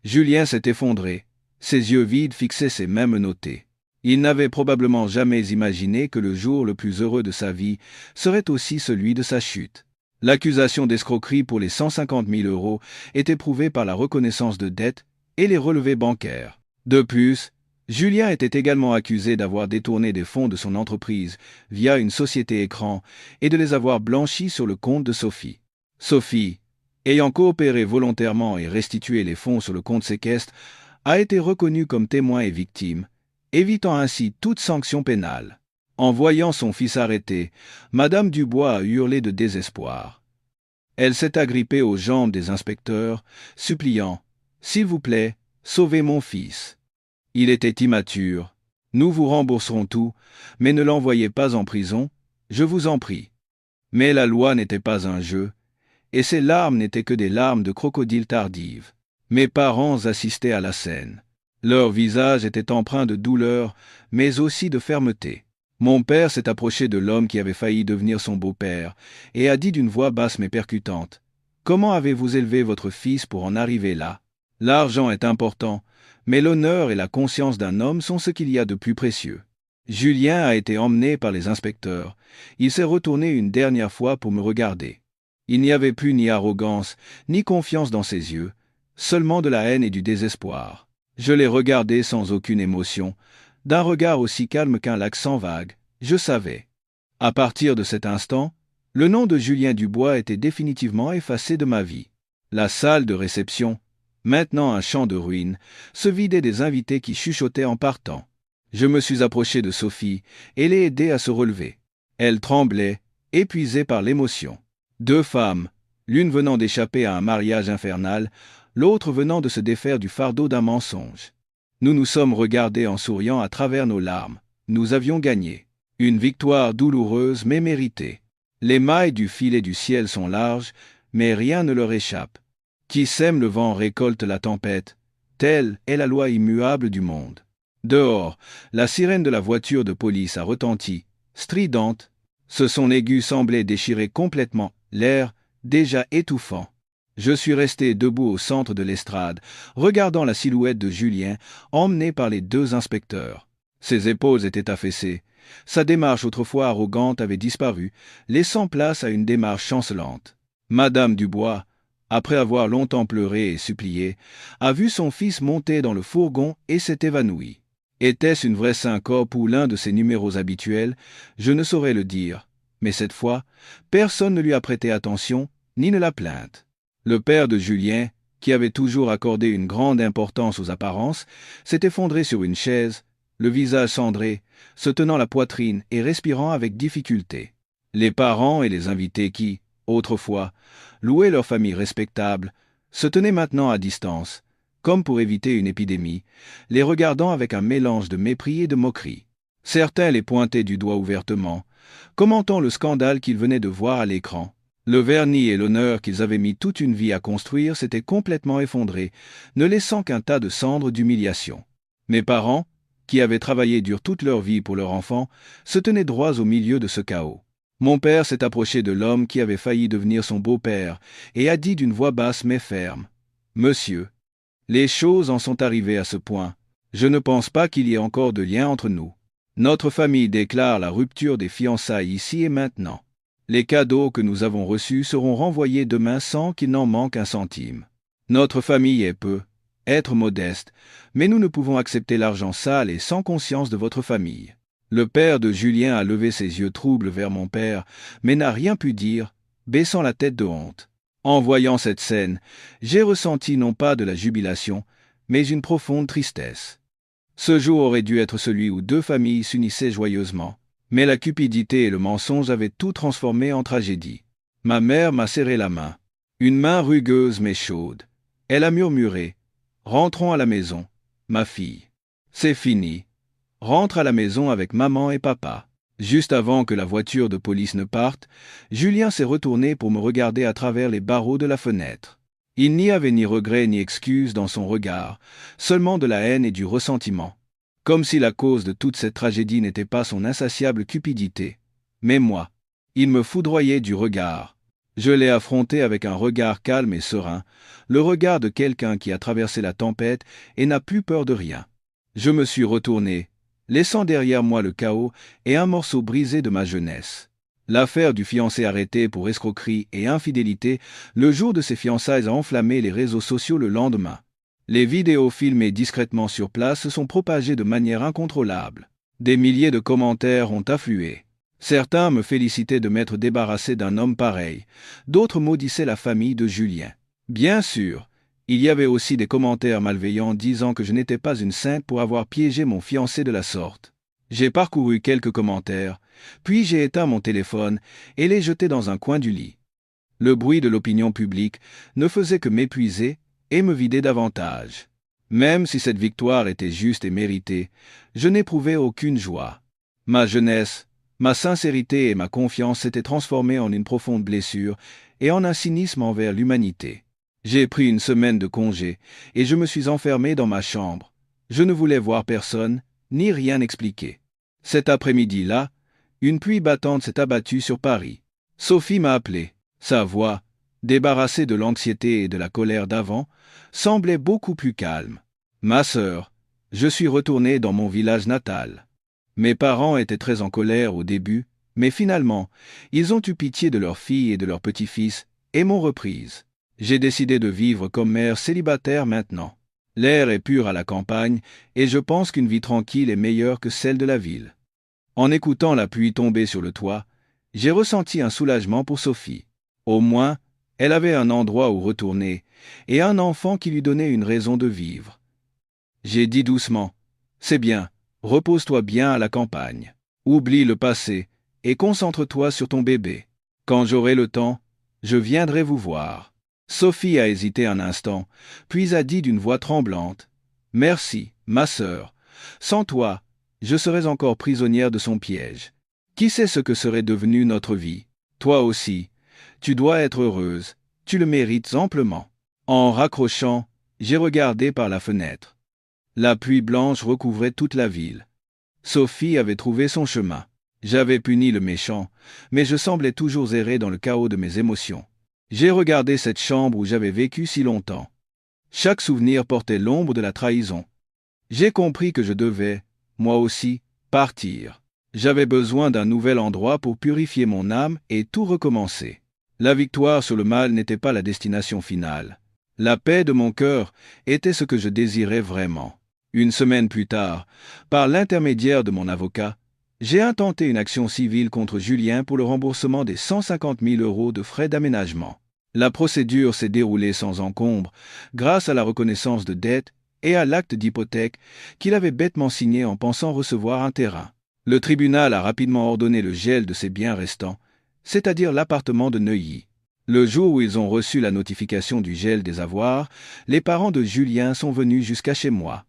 Julien s'est effondré. Ses yeux vides fixaient ses mains menottées. Il n'avait probablement jamais imaginé que le jour le plus heureux de sa vie serait aussi celui de sa chute. L'accusation d'escroquerie pour les 150 000 € était prouvée par la reconnaissance de dette et les relevés bancaires. De plus, Julien était également accusé d'avoir détourné des fonds de son entreprise via une société écran et de les avoir blanchis sur le compte de Sophie. Sophie, ayant coopéré volontairement et restitué les fonds sur le compte séquestre, a été reconnue comme témoin et victime, évitant ainsi toute sanction pénale. En voyant son fils arrêté, Madame Dubois a hurlé de désespoir. Elle s'est agrippée aux jambes des inspecteurs, suppliant « S'il vous plaît, sauvez mon fils. Il était immature. Nous vous rembourserons tout, mais ne l'envoyez pas en prison, je vous en prie. » Mais la loi n'était pas un jeu, et ces larmes n'étaient que des larmes de crocodile tardives. Mes parents assistaient à la scène. Leur visage était empreint de douleur, mais aussi de fermeté. Mon père s'est approché de l'homme qui avait failli devenir son beau-père, et a dit d'une voix basse mais percutante, « Comment avez-vous élevé votre fils pour en arriver là? L'argent est important, mais l'honneur et la conscience d'un homme sont ce qu'il y a de plus précieux. » Julien a été emmené par les inspecteurs. Il s'est retourné une dernière fois pour me regarder. Il n'y avait plus ni arrogance, ni confiance dans ses yeux, seulement de la haine et du désespoir. Je les regardais sans aucune émotion, d'un regard aussi calme qu'un lac sans vagues. Je savais. À partir de cet instant, le nom de Julien Dubois était définitivement effacé de ma vie. La salle de réception, maintenant un champ de ruines, se vidait des invités qui chuchotaient en partant. Je me suis approché de Sophie et l'ai aidée à se relever. Elle tremblait, épuisée par l'émotion. Deux femmes, l'une venant d'échapper à un mariage infernal, l'autre venant de se défaire du fardeau d'un mensonge. Nous nous sommes regardés en souriant à travers nos larmes. Nous avions gagné. Une victoire douloureuse mais méritée. Les mailles du filet du ciel sont larges, mais rien ne leur échappe. Qui sème le vent récolte la tempête. Telle est la loi immuable du monde. Dehors, la sirène de la voiture de police a retenti, stridente. Son aigu semblait déchirer complètement l'air, déjà étouffant. Je suis resté debout au centre de l'estrade, regardant la silhouette de Julien, emmené par les deux inspecteurs. Ses épaules étaient affaissées. Sa démarche autrefois arrogante avait disparu, laissant place à une démarche chancelante. Madame Dubois, après avoir longtemps pleuré et supplié, a vu son fils monter dans le fourgon et s'est évanoui. Était-ce une vraie syncope ou l'un de ses numéros habituels? Je ne saurais le dire. Mais cette fois, personne ne lui a prêté attention, ni ne l'a plainte. Le père de Julien, qui avait toujours accordé une grande importance aux apparences, s'est effondré sur une chaise, le visage cendré, se tenant la poitrine et respirant avec difficulté. Les parents et les invités qui, autrefois, louaient leur famille respectable, se tenaient maintenant à distance, comme pour éviter une épidémie, les regardant avec un mélange de mépris et de moquerie. Certains les pointaient du doigt ouvertement, commentant le scandale qu'ils venaient de voir à l'écran. Le vernis et l'honneur qu'ils avaient mis toute une vie à construire s'étaient complètement effondrés, ne laissant qu'un tas de cendres d'humiliation. Mes parents, qui avaient travaillé dur toute leur vie pour leur enfant, se tenaient droits au milieu de ce chaos. Mon père s'est approché de l'homme qui avait failli devenir son beau-père et a dit d'une voix basse mais ferme : « Monsieur, les choses en sont arrivées à ce point. Je ne pense pas qu'il y ait encore de lien entre nous. Notre famille déclare la rupture des fiançailles ici et maintenant. Les cadeaux que nous avons reçus seront renvoyés demain sans qu'il n'en manque un centime. Notre famille est peu, être modeste, mais nous ne pouvons accepter l'argent sale et sans conscience de votre famille. » Le père de Julien a levé ses yeux troubles vers mon père, mais n'a rien pu dire, baissant la tête de honte. En voyant cette scène, j'ai ressenti non pas de la jubilation, mais une profonde tristesse. Ce jour aurait dû être celui où deux familles s'unissaient joyeusement, mais la cupidité et le mensonge avaient tout transformé en tragédie. Ma mère m'a serré la main, une main rugueuse mais chaude. Elle a murmuré : « Rentrons à la maison, ma fille. C'est fini. Rentre à la maison avec maman et papa. » Juste avant que la voiture de police ne parte, Julien s'est retourné pour me regarder à travers les barreaux de la fenêtre. Il n'y avait ni regret ni excuse dans son regard, seulement de la haine et du ressentiment. Comme si la cause de toute cette tragédie n'était pas son insatiable cupidité. Mais moi, il me foudroyait du regard. Je l'ai affronté avec un regard calme et serein, le regard de quelqu'un qui a traversé la tempête et n'a plus peur de rien. Je me suis retourné, laissant derrière moi le chaos et un morceau brisé de ma jeunesse. L'affaire du fiancé arrêté pour escroquerie et infidélité le jour de ses fiançailles a enflammé les réseaux sociaux le lendemain. Les vidéos filmées discrètement sur place se sont propagées de manière incontrôlable. Des milliers de commentaires ont afflué. Certains me félicitaient de m'être débarrassé d'un homme pareil, d'autres maudissaient la famille de Julien. Bien sûr, il y avait aussi des commentaires malveillants disant que je n'étais pas une sainte pour avoir piégé mon fiancé de la sorte. J'ai parcouru quelques commentaires, puis j'ai éteint mon téléphone et l'ai jeté dans un coin du lit. Le bruit de l'opinion publique ne faisait que m'épuiser et me vider davantage. Même si cette victoire était juste et méritée, je n'éprouvais aucune joie. Ma jeunesse, ma sincérité et ma confiance s'étaient transformées en une profonde blessure et en un cynisme envers l'humanité. J'ai pris une semaine de congé et je me suis enfermé dans ma chambre. Je ne voulais voir personne, ni rien expliquer. Cet après-midi-là, une pluie battante s'est abattue sur Paris. Sophie m'a appelé. Sa voix, débarrassée de l'anxiété et de la colère d'avant, semblait beaucoup plus calme. « Ma sœur, je suis retourné dans mon village natal. » Mes parents étaient très en colère au début, mais finalement, ils ont eu pitié de leur fille et de leur petit-fils et m'ont reprise. J'ai décidé de vivre comme mère célibataire maintenant. L'air est pur à la campagne, et je pense qu'une vie tranquille est meilleure que celle de la ville. En écoutant la pluie tomber sur le toit, j'ai ressenti un soulagement pour Sophie. Au moins, elle avait un endroit où retourner, et un enfant qui lui donnait une raison de vivre. J'ai dit doucement, « C'est bien, repose-toi bien à la campagne. Oublie le passé, et concentre-toi sur ton bébé. Quand j'aurai le temps, je viendrai vous voir. » Sophie a hésité un instant, puis a dit d'une voix tremblante, « Merci, ma sœur. Sans toi, je serais encore prisonnière de son piège. Qui sait ce que serait devenue notre vie? Toi aussi, tu dois être heureuse, tu le mérites amplement. » En raccrochant, j'ai regardé par la fenêtre. La pluie blanche recouvrait toute la ville. Sophie avait trouvé son chemin. J'avais puni le méchant, mais je semblais toujours errer dans le chaos de mes émotions. J'ai regardé cette chambre où j'avais vécu si longtemps. Chaque souvenir portait l'ombre de la trahison. J'ai compris que je devais, moi aussi, partir. J'avais besoin d'un nouvel endroit pour purifier mon âme et tout recommencer. La victoire sur le mal n'était pas la destination finale. La paix de mon cœur était ce que je désirais vraiment. Une semaine plus tard, par l'intermédiaire de mon avocat, j'ai intenté une action civile contre Julien pour le remboursement des 150 000 € de frais d'aménagement. La procédure s'est déroulée sans encombre, grâce à la reconnaissance de dette et à l'acte d'hypothèque qu'il avait bêtement signé en pensant recevoir un terrain. Le tribunal a rapidement ordonné le gel de ses biens restants, c'est-à-dire l'appartement de Neuilly. Le jour où ils ont reçu la notification du gel des avoirs, les parents de Julien sont venus jusqu'à chez moi.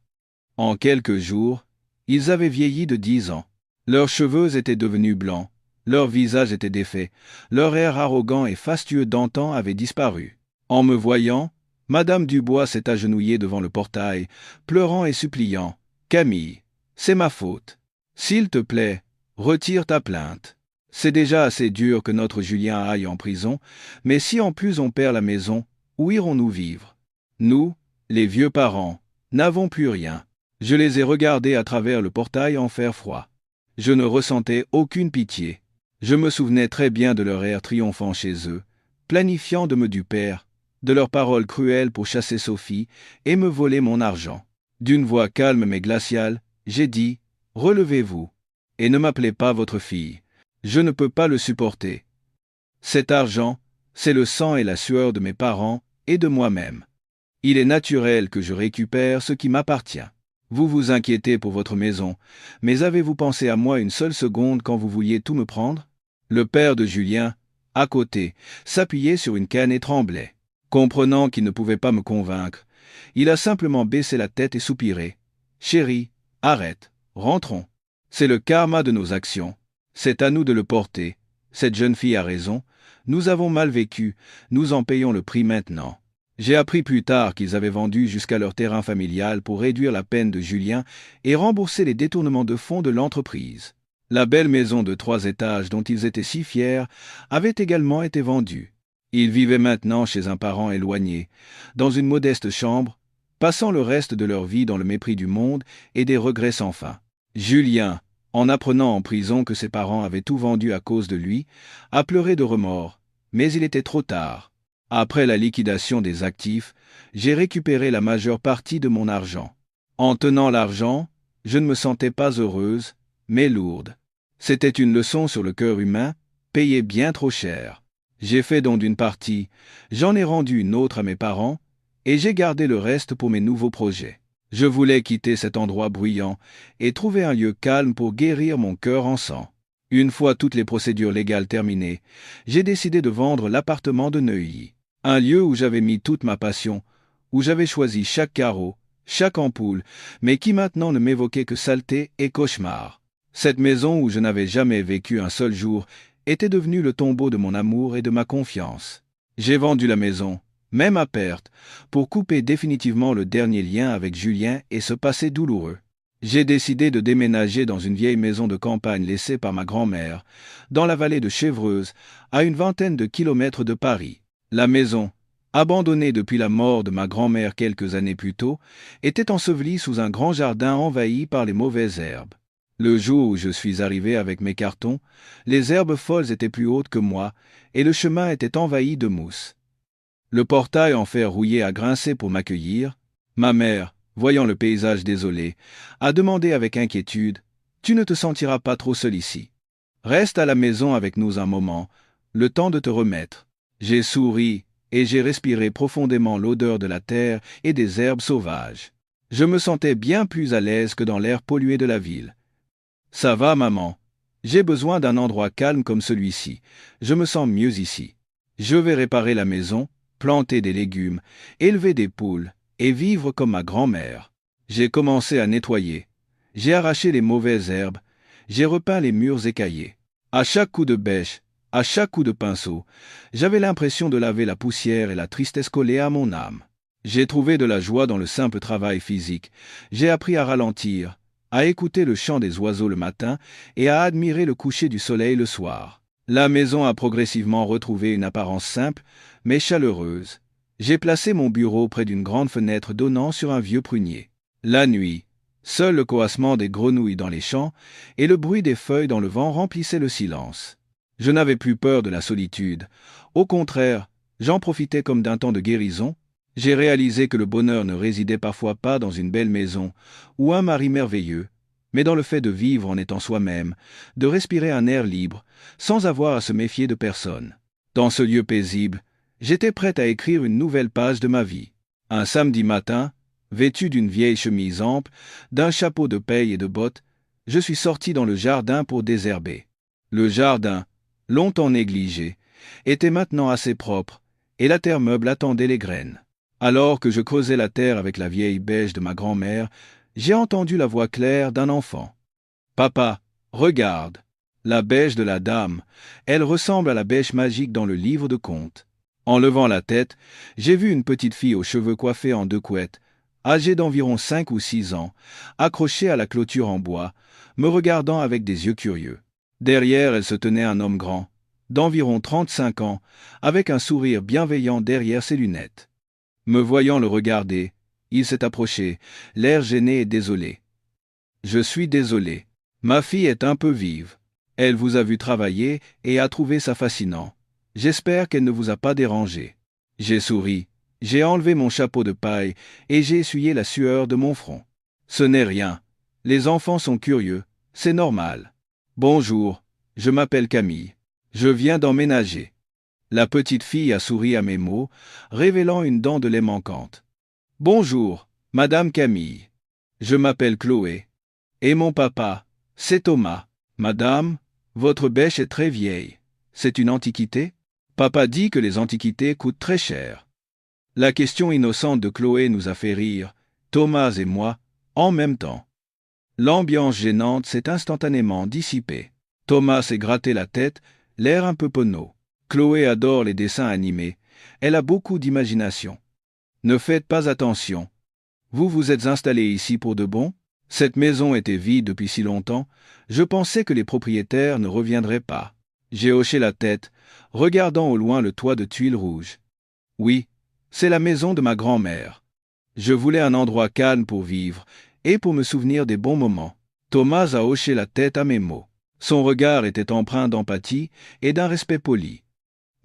En quelques jours, ils avaient vieilli de 10 ans. Leurs cheveux étaient devenus blancs, leur visage était défait, leur air arrogant et fastueux d'antan avait disparu. En me voyant, Madame Dubois s'est agenouillée devant le portail, pleurant et suppliant, « Camille, c'est ma faute. S'il te plaît, retire ta plainte. C'est déjà assez dur que notre Julien aille en prison, mais si en plus on perd la maison, où irons-nous vivre? Nous, les vieux parents, n'avons plus rien. » Je les ai regardés à travers le portail en fer froid. Je ne ressentais aucune pitié. Je me souvenais très bien de leur air triomphant chez eux, planifiant de me duper, de leurs paroles cruelles pour chasser Sophie et me voler mon argent. D'une voix calme mais glaciale, j'ai dit « Relevez-vous, et ne m'appelez pas votre fille. Je ne peux pas le supporter. Cet argent, c'est le sang et la sueur de mes parents et de moi-même. Il est naturel que je récupère ce qui m'appartient. Vous vous inquiétez pour votre maison, mais avez-vous pensé à moi une seule seconde quand vous vouliez tout me prendre? » Le père de Julien, à côté, s'appuyait sur une canne et tremblait. Comprenant qu'il ne pouvait pas me convaincre, il a simplement baissé la tête et soupiré. « Chérie, arrête, rentrons. C'est le karma de nos actions. C'est à nous de le porter. Cette jeune fille a raison. Nous avons mal vécu, nous en payons le prix maintenant. » J'ai appris plus tard qu'ils avaient vendu jusqu'à leur terrain familial pour réduire la peine de Julien et rembourser les détournements de fonds de l'entreprise. La belle maison de 3 étages dont ils étaient si fiers avait également été vendue. Ils vivaient maintenant chez un parent éloigné, dans une modeste chambre, passant le reste de leur vie dans le mépris du monde et des regrets sans fin. Julien, en apprenant en prison que ses parents avaient tout vendu à cause de lui, a pleuré de remords, mais il était trop tard. Après la liquidation des actifs, j'ai récupéré la majeure partie de mon argent. En tenant l'argent, je ne me sentais pas heureuse, mais lourde. C'était une leçon sur le cœur humain, payée bien trop cher. J'ai fait don d'une partie, j'en ai rendu une autre à mes parents, et j'ai gardé le reste pour mes nouveaux projets. Je voulais quitter cet endroit bruyant et trouver un lieu calme pour guérir mon cœur en sang. Une fois toutes les procédures légales terminées, j'ai décidé de vendre l'appartement de Neuilly. Un lieu où j'avais mis toute ma passion, où j'avais choisi chaque carreau, chaque ampoule, mais qui maintenant ne m'évoquait que saleté et cauchemar. Cette maison où je n'avais jamais vécu un seul jour était devenue le tombeau de mon amour et de ma confiance. J'ai vendu la maison, même à perte, pour couper définitivement le dernier lien avec Julien et ce passé douloureux. J'ai décidé de déménager dans une vieille maison de campagne laissée par ma grand-mère, dans la vallée de Chevreuse, à une vingtaine de kilomètres de Paris. La maison, abandonnée depuis la mort de ma grand-mère quelques années plus tôt, était ensevelie sous un grand jardin envahi par les mauvaises herbes. Le jour où je suis arrivé avec mes cartons, les herbes folles étaient plus hautes que moi et le chemin était envahi de mousse. Le portail en fer rouillé a grincé pour m'accueillir. Ma mère, voyant le paysage désolé, a demandé avec inquiétude, « Tu ne te sentiras pas trop seul ici? Reste à la maison avec nous un moment, le temps de te remettre. » J'ai souri, et j'ai respiré profondément l'odeur de la terre et des herbes sauvages. Je me sentais bien plus à l'aise que dans l'air pollué de la ville. Ça va, maman. J'ai besoin d'un endroit calme comme celui-ci. Je me sens mieux ici. Je vais réparer la maison, planter des légumes, élever des poules, et vivre comme ma grand-mère. J'ai commencé à nettoyer. J'ai arraché les mauvaises herbes. J'ai repeint les murs écaillés. À chaque coup de bêche, à chaque coup de pinceau, j'avais l'impression de laver la poussière et la tristesse collée à mon âme. J'ai trouvé de la joie dans le simple travail physique. J'ai appris à ralentir, à écouter le chant des oiseaux le matin et à admirer le coucher du soleil le soir. La maison a progressivement retrouvé une apparence simple, mais chaleureuse. J'ai placé mon bureau près d'une grande fenêtre donnant sur un vieux prunier. La nuit, seul le coassement des grenouilles dans les champs et le bruit des feuilles dans le vent remplissaient le silence. Je n'avais plus peur de la solitude. Au contraire, j'en profitais comme d'un temps de guérison. J'ai réalisé que le bonheur ne résidait parfois pas dans une belle maison ou un mari merveilleux, mais dans le fait de vivre en étant soi-même, de respirer un air libre, sans avoir à se méfier de personne. Dans ce lieu paisible, j'étais prête à écrire une nouvelle page de ma vie. Un samedi matin, vêtu d'une vieille chemise ample, d'un chapeau de paille et de bottes, je suis sorti dans le jardin pour désherber. Le jardin, longtemps négligé, était maintenant assez propre, et la terre meuble attendait les graines. Alors que je creusais la terre avec la vieille bêche de ma grand-mère, j'ai entendu la voix claire d'un enfant. « Papa, regarde, la bêche de la dame, elle ressemble à la bêche magique dans le livre de contes. » En levant la tête, j'ai vu une petite fille aux cheveux coiffés en deux couettes, âgée d'environ 5 ou 6 ans, accrochée à la clôture en bois, me regardant avec des yeux curieux. Derrière elle se tenait un homme grand, d'environ 35 ans, avec un sourire bienveillant derrière ses lunettes. Me voyant le regarder, il s'est approché, l'air gêné et désolé. « Je suis désolé. Ma fille est un peu vive. Elle vous a vu travailler et a trouvé ça fascinant. J'espère qu'elle ne vous a pas dérangé. » J'ai souri, j'ai enlevé mon chapeau de paille et j'ai essuyé la sueur de mon front. « Ce n'est rien. Les enfants sont curieux, c'est normal. Bonjour, je m'appelle Camille. Je viens d'emménager. » La petite fille a souri à mes mots, révélant une dent de lait manquante. « Bonjour, Madame Camille. Je m'appelle Chloé. Et mon papa, c'est Thomas. Madame, votre bêche est très vieille. C'est une antiquité? Papa dit que les antiquités coûtent très cher. » La question innocente de Chloé nous a fait rire, Thomas et moi, en même temps. L'ambiance gênante s'est instantanément dissipée. Thomas s'est gratté la tête, l'air un peu penaud. Chloé adore les dessins animés. Elle a beaucoup d'imagination. Ne faites pas attention. Vous vous êtes installé ici pour de bon? Cette maison était vide depuis si longtemps, je pensais que les propriétaires ne reviendraient pas. J'ai hoché la tête, regardant au loin le toit de tuiles rouges. Oui, c'est la maison de ma grand-mère. Je voulais un endroit calme pour vivre et pour me souvenir des bons moments. Thomas a hoché la tête à mes mots. Son regard était empreint d'empathie et d'un respect poli.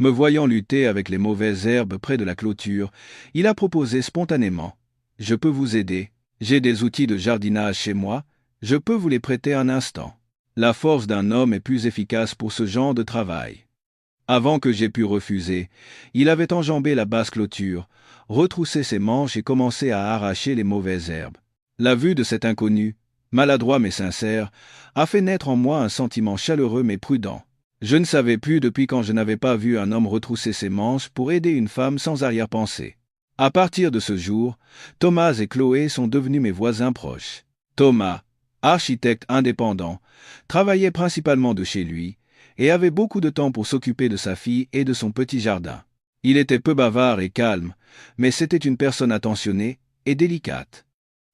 Me voyant lutter avec les mauvaises herbes près de la clôture, il a proposé spontanément. « Je peux vous aider. J'ai des outils de jardinage chez moi. Je peux vous les prêter un instant. » La force d'un homme est plus efficace pour ce genre de travail. Avant que j'aie pu refuser, il avait enjambé la basse clôture, retroussé ses manches et commencé à arracher les mauvaises herbes. La vue de cet inconnu, maladroit mais sincère, a fait naître en moi un sentiment chaleureux mais prudent. Je ne savais plus depuis quand je n'avais pas vu un homme retrousser ses manches pour aider une femme sans arrière-pensée. À partir de ce jour, Thomas et Chloé sont devenus mes voisins proches. Thomas, architecte indépendant, travaillait principalement de chez lui et avait beaucoup de temps pour s'occuper de sa fille et de son petit jardin. Il était peu bavard et calme, mais c'était une personne attentionnée et délicate.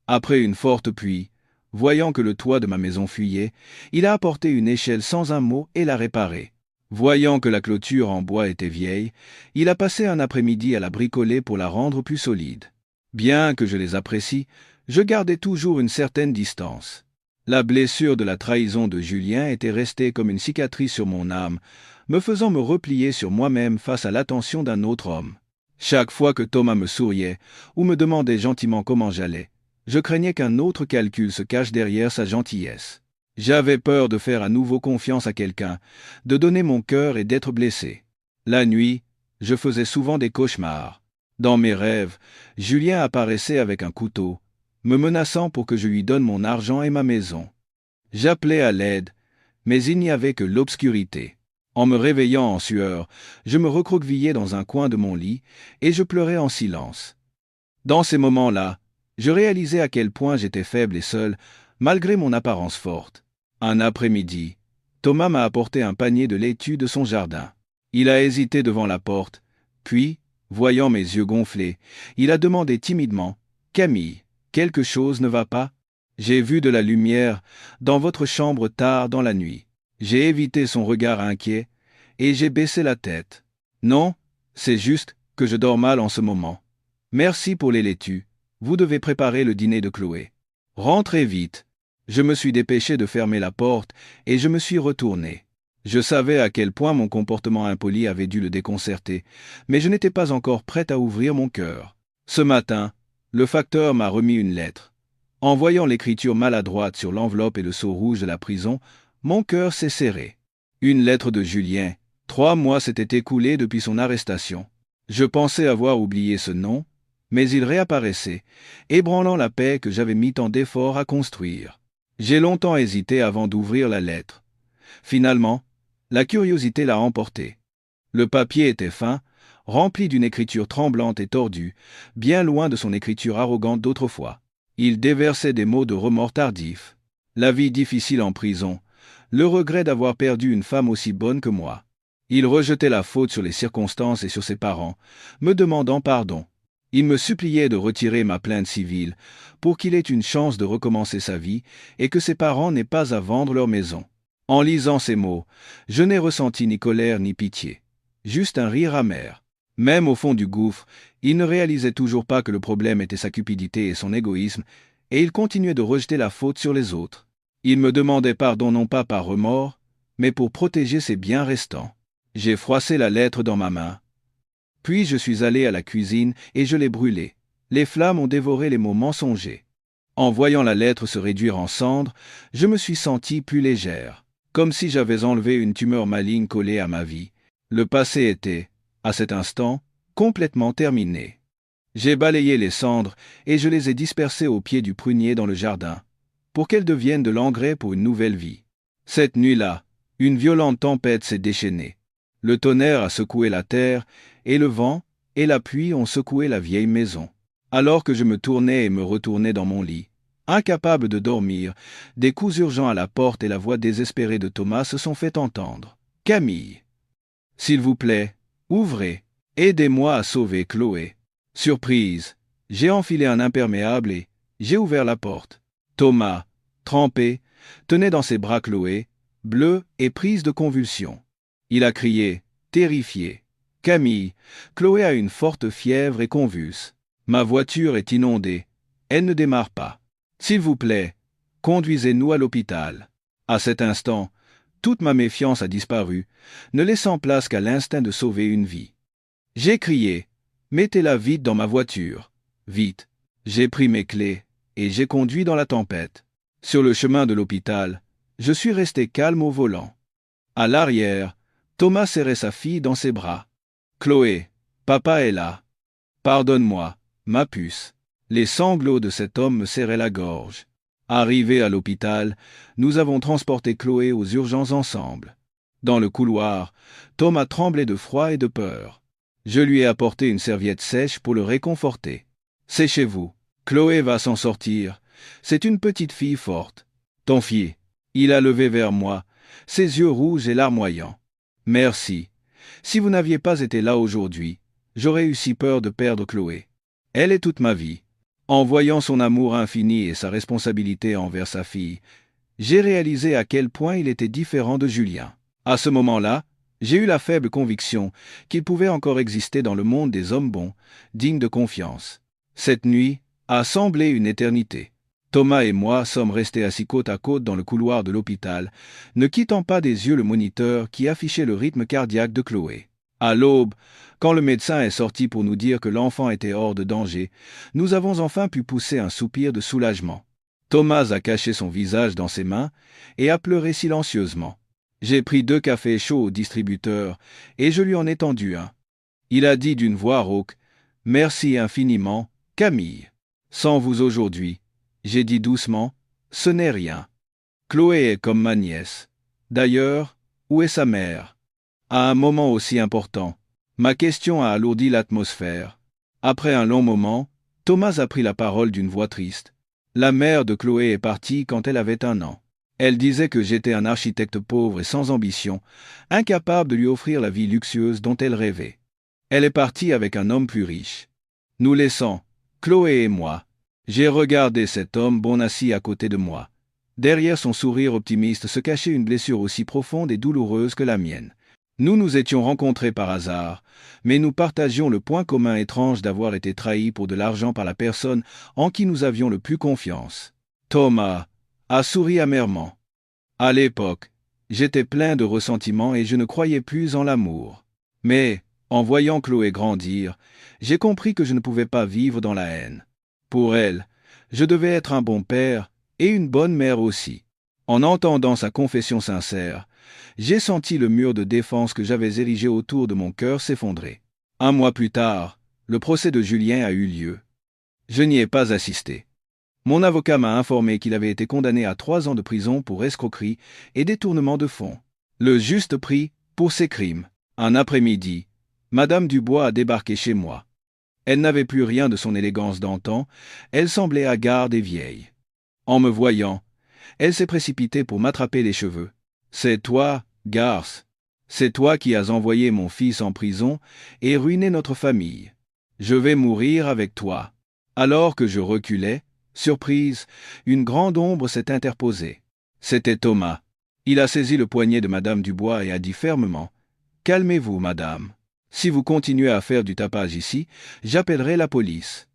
Après une forte pluie, voyant que le toit de ma maison fuyait, il a apporté une échelle sans un mot et l'a réparée. Voyant que la clôture en bois était vieille, il a passé un après-midi à la bricoler pour la rendre plus solide. Bien que je les apprécie, je gardais toujours une certaine distance. La blessure de la trahison de Julien était restée comme une cicatrice sur mon âme, me faisant me replier sur moi-même face à l'attention d'un autre homme. Chaque fois que Thomas me souriait ou me demandait gentiment comment j'allais, je craignais qu'un autre calcul se cache derrière sa gentillesse. J'avais peur de faire à nouveau confiance à quelqu'un, de donner mon cœur et d'être blessé. La nuit, je faisais souvent des cauchemars. Dans mes rêves, Julien apparaissait avec un couteau, me menaçant pour que je lui donne mon argent et ma maison. J'appelais à l'aide, mais il n'y avait que l'obscurité. En me réveillant en sueur, je me recroquevillais dans un coin de mon lit et je pleurais en silence. Dans ces moments-là, je réalisais à quel point j'étais faible et seul, malgré mon apparence forte. Un après-midi, Thomas m'a apporté un panier de laitue de son jardin. Il a hésité devant la porte, puis, voyant mes yeux gonflés, il a demandé timidement « Camille, quelque chose ne va pas ?» J'ai vu de la lumière dans votre chambre tard dans la nuit. J'ai évité son regard inquiet et j'ai baissé la tête. Non, c'est juste que je dors mal en ce moment. Merci pour les laitues. Vous devez préparer le dîner de Chloé. Rentrez vite. Je me suis dépêché de fermer la porte et je me suis retourné. Je savais à quel point mon comportement impoli avait dû le déconcerter, mais je n'étais pas encore prêt à ouvrir mon cœur. Ce matin, le facteur m'a remis une lettre. En voyant l'écriture maladroite sur l'enveloppe et le sceau rouge de la prison, mon cœur s'est serré. Une lettre de Julien. 3 mois s'étaient écoulés depuis son arrestation. Je pensais avoir oublié ce nom, mais il réapparaissait, ébranlant la paix que j'avais mis tant d'efforts à construire. J'ai longtemps hésité avant d'ouvrir la lettre. Finalement, la curiosité l'a emporté. Le papier était fin, rempli d'une écriture tremblante et tordue, bien loin de son écriture arrogante d'autrefois. Il déversait des mots de remords tardifs. La vie difficile en prison, le regret d'avoir perdu une femme aussi bonne que moi. Il rejetait la faute sur les circonstances et sur ses parents, me demandant pardon. Il me suppliait de retirer ma plainte civile pour qu'il ait une chance de recommencer sa vie et que ses parents n'aient pas à vendre leur maison. En lisant ces mots, je n'ai ressenti ni colère ni pitié, juste un rire amer. Même au fond du gouffre, il ne réalisait toujours pas que le problème était sa cupidité et son égoïsme, et il continuait de rejeter la faute sur les autres. Il me demandait pardon non pas par remords, mais pour protéger ses biens restants. J'ai froissé la lettre dans ma main. Puis je suis allé à la cuisine et je l'ai brûlée. Les flammes ont dévoré les mots mensongers. En voyant la lettre se réduire en cendres, je me suis senti plus légère, comme si j'avais enlevé une tumeur maligne collée à ma vie. Le passé était, à cet instant, complètement terminé. J'ai balayé les cendres et je les ai dispersées au pied du prunier dans le jardin, pour qu'elles deviennent de l'engrais pour une nouvelle vie. Cette nuit-là, une violente tempête s'est déchaînée. Le tonnerre a secoué la terre, et le vent et la pluie ont secoué la vieille maison. Alors que je me tournais et me retournais dans mon lit, incapable de dormir, des coups urgents à la porte et la voix désespérée de Thomas se sont fait entendre. « Camille, s'il vous plaît, ouvrez, aidez-moi à sauver Chloé. » Surprise, j'ai enfilé un imperméable et j'ai ouvert la porte. Thomas, trempé, tenait dans ses bras Chloé, bleue et prise de convulsions. Il a crié, terrifié. « Camille, Chloé a une forte fièvre et convulse. Ma voiture est inondée. Elle ne démarre pas. S'il vous plaît, conduisez-nous à l'hôpital. » À cet instant, toute ma méfiance a disparu, ne laissant place qu'à l'instinct de sauver une vie. J'ai crié, « Mettez-la vite dans ma voiture. » Vite. J'ai pris mes clés et j'ai conduit dans la tempête. Sur le chemin de l'hôpital, je suis resté calme au volant. À l'arrière, Thomas serrait sa fille dans ses bras. « Chloé, papa est là. Pardonne-moi, ma puce. » Les sanglots de cet homme me serraient la gorge. Arrivés à l'hôpital, nous avons transporté Chloé aux urgences ensemble. Dans le couloir, Thomas tremblait de froid et de peur. Je lui ai apporté une serviette sèche pour le réconforter. « Séchez-vous. Chloé va s'en sortir. C'est une petite fille forte. » Ton fils. Il a levé vers moi, ses yeux rouges et larmoyants. « Merci. Si vous n'aviez pas été là aujourd'hui, j'aurais eu si peur de perdre Chloé. Elle est toute ma vie. » En voyant son amour infini et sa responsabilité envers sa fille, j'ai réalisé à quel point il était différent de Julien. À ce moment-là, j'ai eu la faible conviction qu'il pouvait encore exister dans le monde des hommes bons, dignes de confiance. Cette nuit a semblé une éternité. Thomas et moi sommes restés assis côte à côte dans le couloir de l'hôpital, ne quittant pas des yeux le moniteur qui affichait le rythme cardiaque de Chloé. À l'aube, quand le médecin est sorti pour nous dire que l'enfant était hors de danger, nous avons enfin pu pousser un soupir de soulagement. Thomas a caché son visage dans ses mains et a pleuré silencieusement. J'ai pris 2 cafés chauds au distributeur et je lui en ai tendu un. Il a dit d'une voix rauque: « Merci infiniment, Camille. Sans vous aujourd'hui. » J'ai dit doucement: « Ce n'est rien. Chloé est comme ma nièce. D'ailleurs, où est sa mère ?» À un moment aussi important, ma question a alourdi l'atmosphère. Après un long moment, Thomas a pris la parole d'une voix triste. La mère de Chloé est partie quand elle avait 1 an. Elle disait que j'étais un architecte pauvre et sans ambition, incapable de lui offrir la vie luxueuse dont elle rêvait. Elle est partie avec un homme plus riche. Nous laissant, Chloé et moi. J'ai regardé cet homme bon assis à côté de moi. Derrière son sourire optimiste se cachait une blessure aussi profonde et douloureuse que la mienne. Nous nous étions rencontrés par hasard, mais nous partagions le point commun étrange d'avoir été trahis pour de l'argent par la personne en qui nous avions le plus confiance. Thomas a souri amèrement. À l'époque, j'étais plein de ressentiment et je ne croyais plus en l'amour. Mais, en voyant Chloé grandir, j'ai compris que je ne pouvais pas vivre dans la haine. Pour elle, je devais être un bon père et une bonne mère aussi. En entendant sa confession sincère, j'ai senti le mur de défense que j'avais érigé autour de mon cœur s'effondrer. 1 mois plus tard, le procès de Julien a eu lieu. Je n'y ai pas assisté. Mon avocat m'a informé qu'il avait été condamné à 3 ans de prison pour escroquerie et détournement de fonds. Le juste prix pour ces crimes. Un après-midi, Madame Dubois a débarqué chez moi. Elle n'avait plus rien de son élégance d'antan, elle semblait hagarde et vieille. En me voyant, elle s'est précipitée pour m'attraper les cheveux. « C'est toi, garce. C'est toi qui as envoyé mon fils en prison et ruiné notre famille. Je vais mourir avec toi. » Alors que je reculais, surprise, une grande ombre s'est interposée. C'était Thomas. Il a saisi le poignet de Madame Dubois et a dit fermement: « Calmez-vous, madame. Si vous continuez à faire du tapage ici, j'appellerai la police. »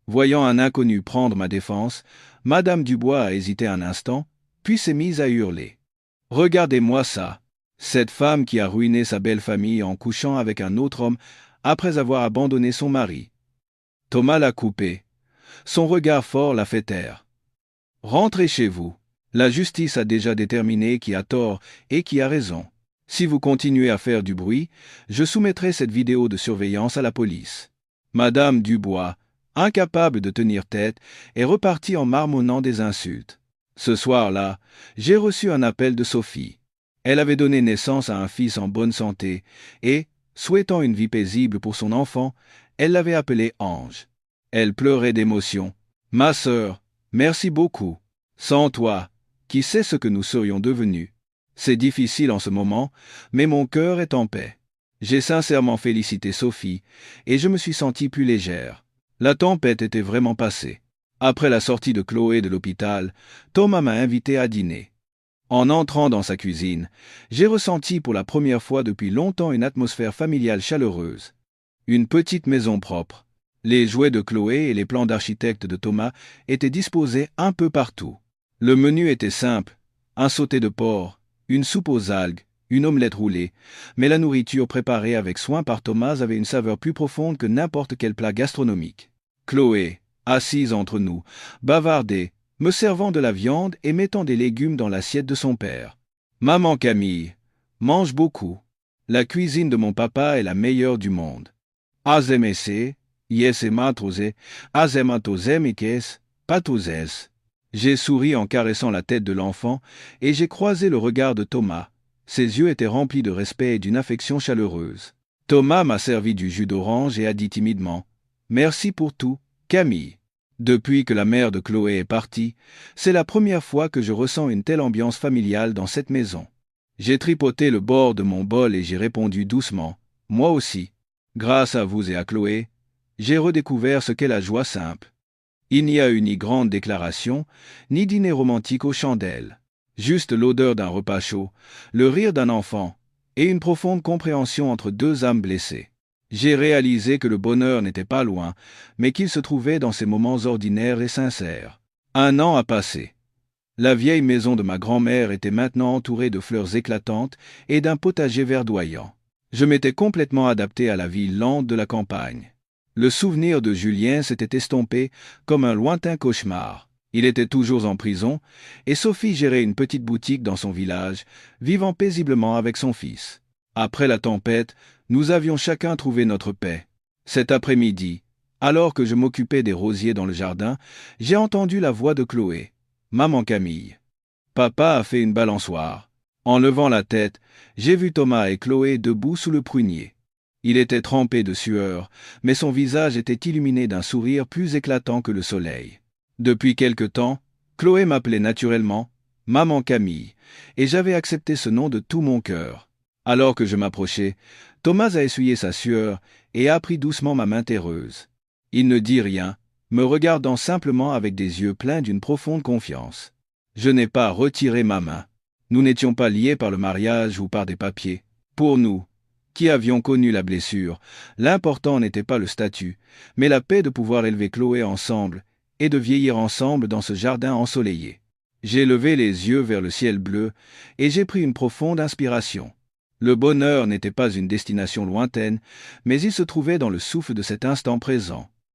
Voyant un inconnu prendre ma défense, Madame Dubois a hésité un instant, puis s'est mise à hurler. « Regardez-moi ça. Cette femme qui a ruiné sa belle famille en couchant avec un autre homme après avoir abandonné son mari. » Thomas l'a coupé. Son regard fort l'a fait taire. « Rentrez chez vous. La justice a déjà déterminé qui a tort et qui a raison. Si vous continuez à faire du bruit, je soumettrai cette vidéo de surveillance à la police. » Madame Dubois, incapable de tenir tête, est repartie en marmonnant des insultes. Ce soir-là, j'ai reçu un appel de Sophie. Elle avait donné naissance à un fils en bonne santé et, souhaitant une vie paisible pour son enfant, elle l'avait appelé Ange. Elle pleurait d'émotion. « Ma sœur, merci beaucoup. Sans toi, qui sait ce que nous serions devenus? C'est difficile en ce moment, mais mon cœur est en paix. » J'ai sincèrement félicité Sophie et je me suis sentie plus légère. La tempête était vraiment passée. Après la sortie de Chloé de l'hôpital, Thomas m'a invité à dîner. En entrant dans sa cuisine, j'ai ressenti pour la première fois depuis longtemps une atmosphère familiale chaleureuse. Une petite maison propre. Les jouets de Chloé et les plans d'architecte de Thomas étaient disposés un peu partout. Le menu était simple: un sauté de porc, une soupe aux algues, une omelette roulée, mais la nourriture préparée avec soin par Thomas avait une saveur plus profonde que n'importe quel plat gastronomique. Chloé, assise entre nous, bavardait, me servant de la viande et mettant des légumes dans l'assiette de son père. « Maman Camille, mange beaucoup. La cuisine de mon papa est la meilleure du monde. Azemese, yesematose, azematozemikes, patozes. » J'ai souri en caressant la tête de l'enfant et j'ai croisé le regard de Thomas. Ses yeux étaient remplis de respect et d'une affection chaleureuse. Thomas m'a servi du jus d'orange et a dit timidement: « Merci pour tout, Camille. » Depuis que la mère de Chloé est partie, c'est la première fois que je ressens une telle ambiance familiale dans cette maison. J'ai tripoté le bord de mon bol et j'ai répondu doucement: « Moi aussi. Grâce à vous et à Chloé, j'ai redécouvert ce qu'est la joie simple. » Il n'y a eu ni grande déclaration, ni dîner romantique aux chandelles. Juste l'odeur d'un repas chaud, le rire d'un enfant et une profonde compréhension entre 2 âmes blessées. J'ai réalisé que le bonheur n'était pas loin, mais qu'il se trouvait dans ces moments ordinaires et sincères. 1 an a passé. La vieille maison de ma grand-mère était maintenant entourée de fleurs éclatantes et d'un potager verdoyant. Je m'étais complètement adapté à la vie lente de la campagne. Le souvenir de Julien s'était estompé comme un lointain cauchemar. Il était toujours en prison, et Sophie gérait une petite boutique dans son village, vivant paisiblement avec son fils. Après la tempête, nous avions chacun trouvé notre paix. Cet après-midi, alors que je m'occupais des rosiers dans le jardin, j'ai entendu la voix de Chloé. « Maman Camille. » Papa a fait une balançoire. En levant la tête, j'ai vu Thomas et Chloé debout sous le prunier. Il était trempé de sueur, mais son visage était illuminé d'un sourire plus éclatant que le soleil. Depuis quelque temps, Chloé m'appelait naturellement « Maman Camille » et j'avais accepté ce nom de tout mon cœur. Alors que je m'approchais, Thomas a essuyé sa sueur et a pris doucement ma main terreuse. Il ne dit rien, me regardant simplement avec des yeux pleins d'une profonde confiance. Je n'ai pas retiré ma main. Nous n'étions pas liés par le mariage ou par des papiers. Pour nous, qui avions connu la blessure, l'important n'était pas le statut, mais la paix de pouvoir élever Chloé ensemble et de vieillir ensemble dans ce jardin ensoleillé. J'ai levé les yeux vers le ciel bleu et j'ai pris une profonde inspiration. Le bonheur n'était pas une destination lointaine, mais il se trouvait dans le souffle de cet instant présent.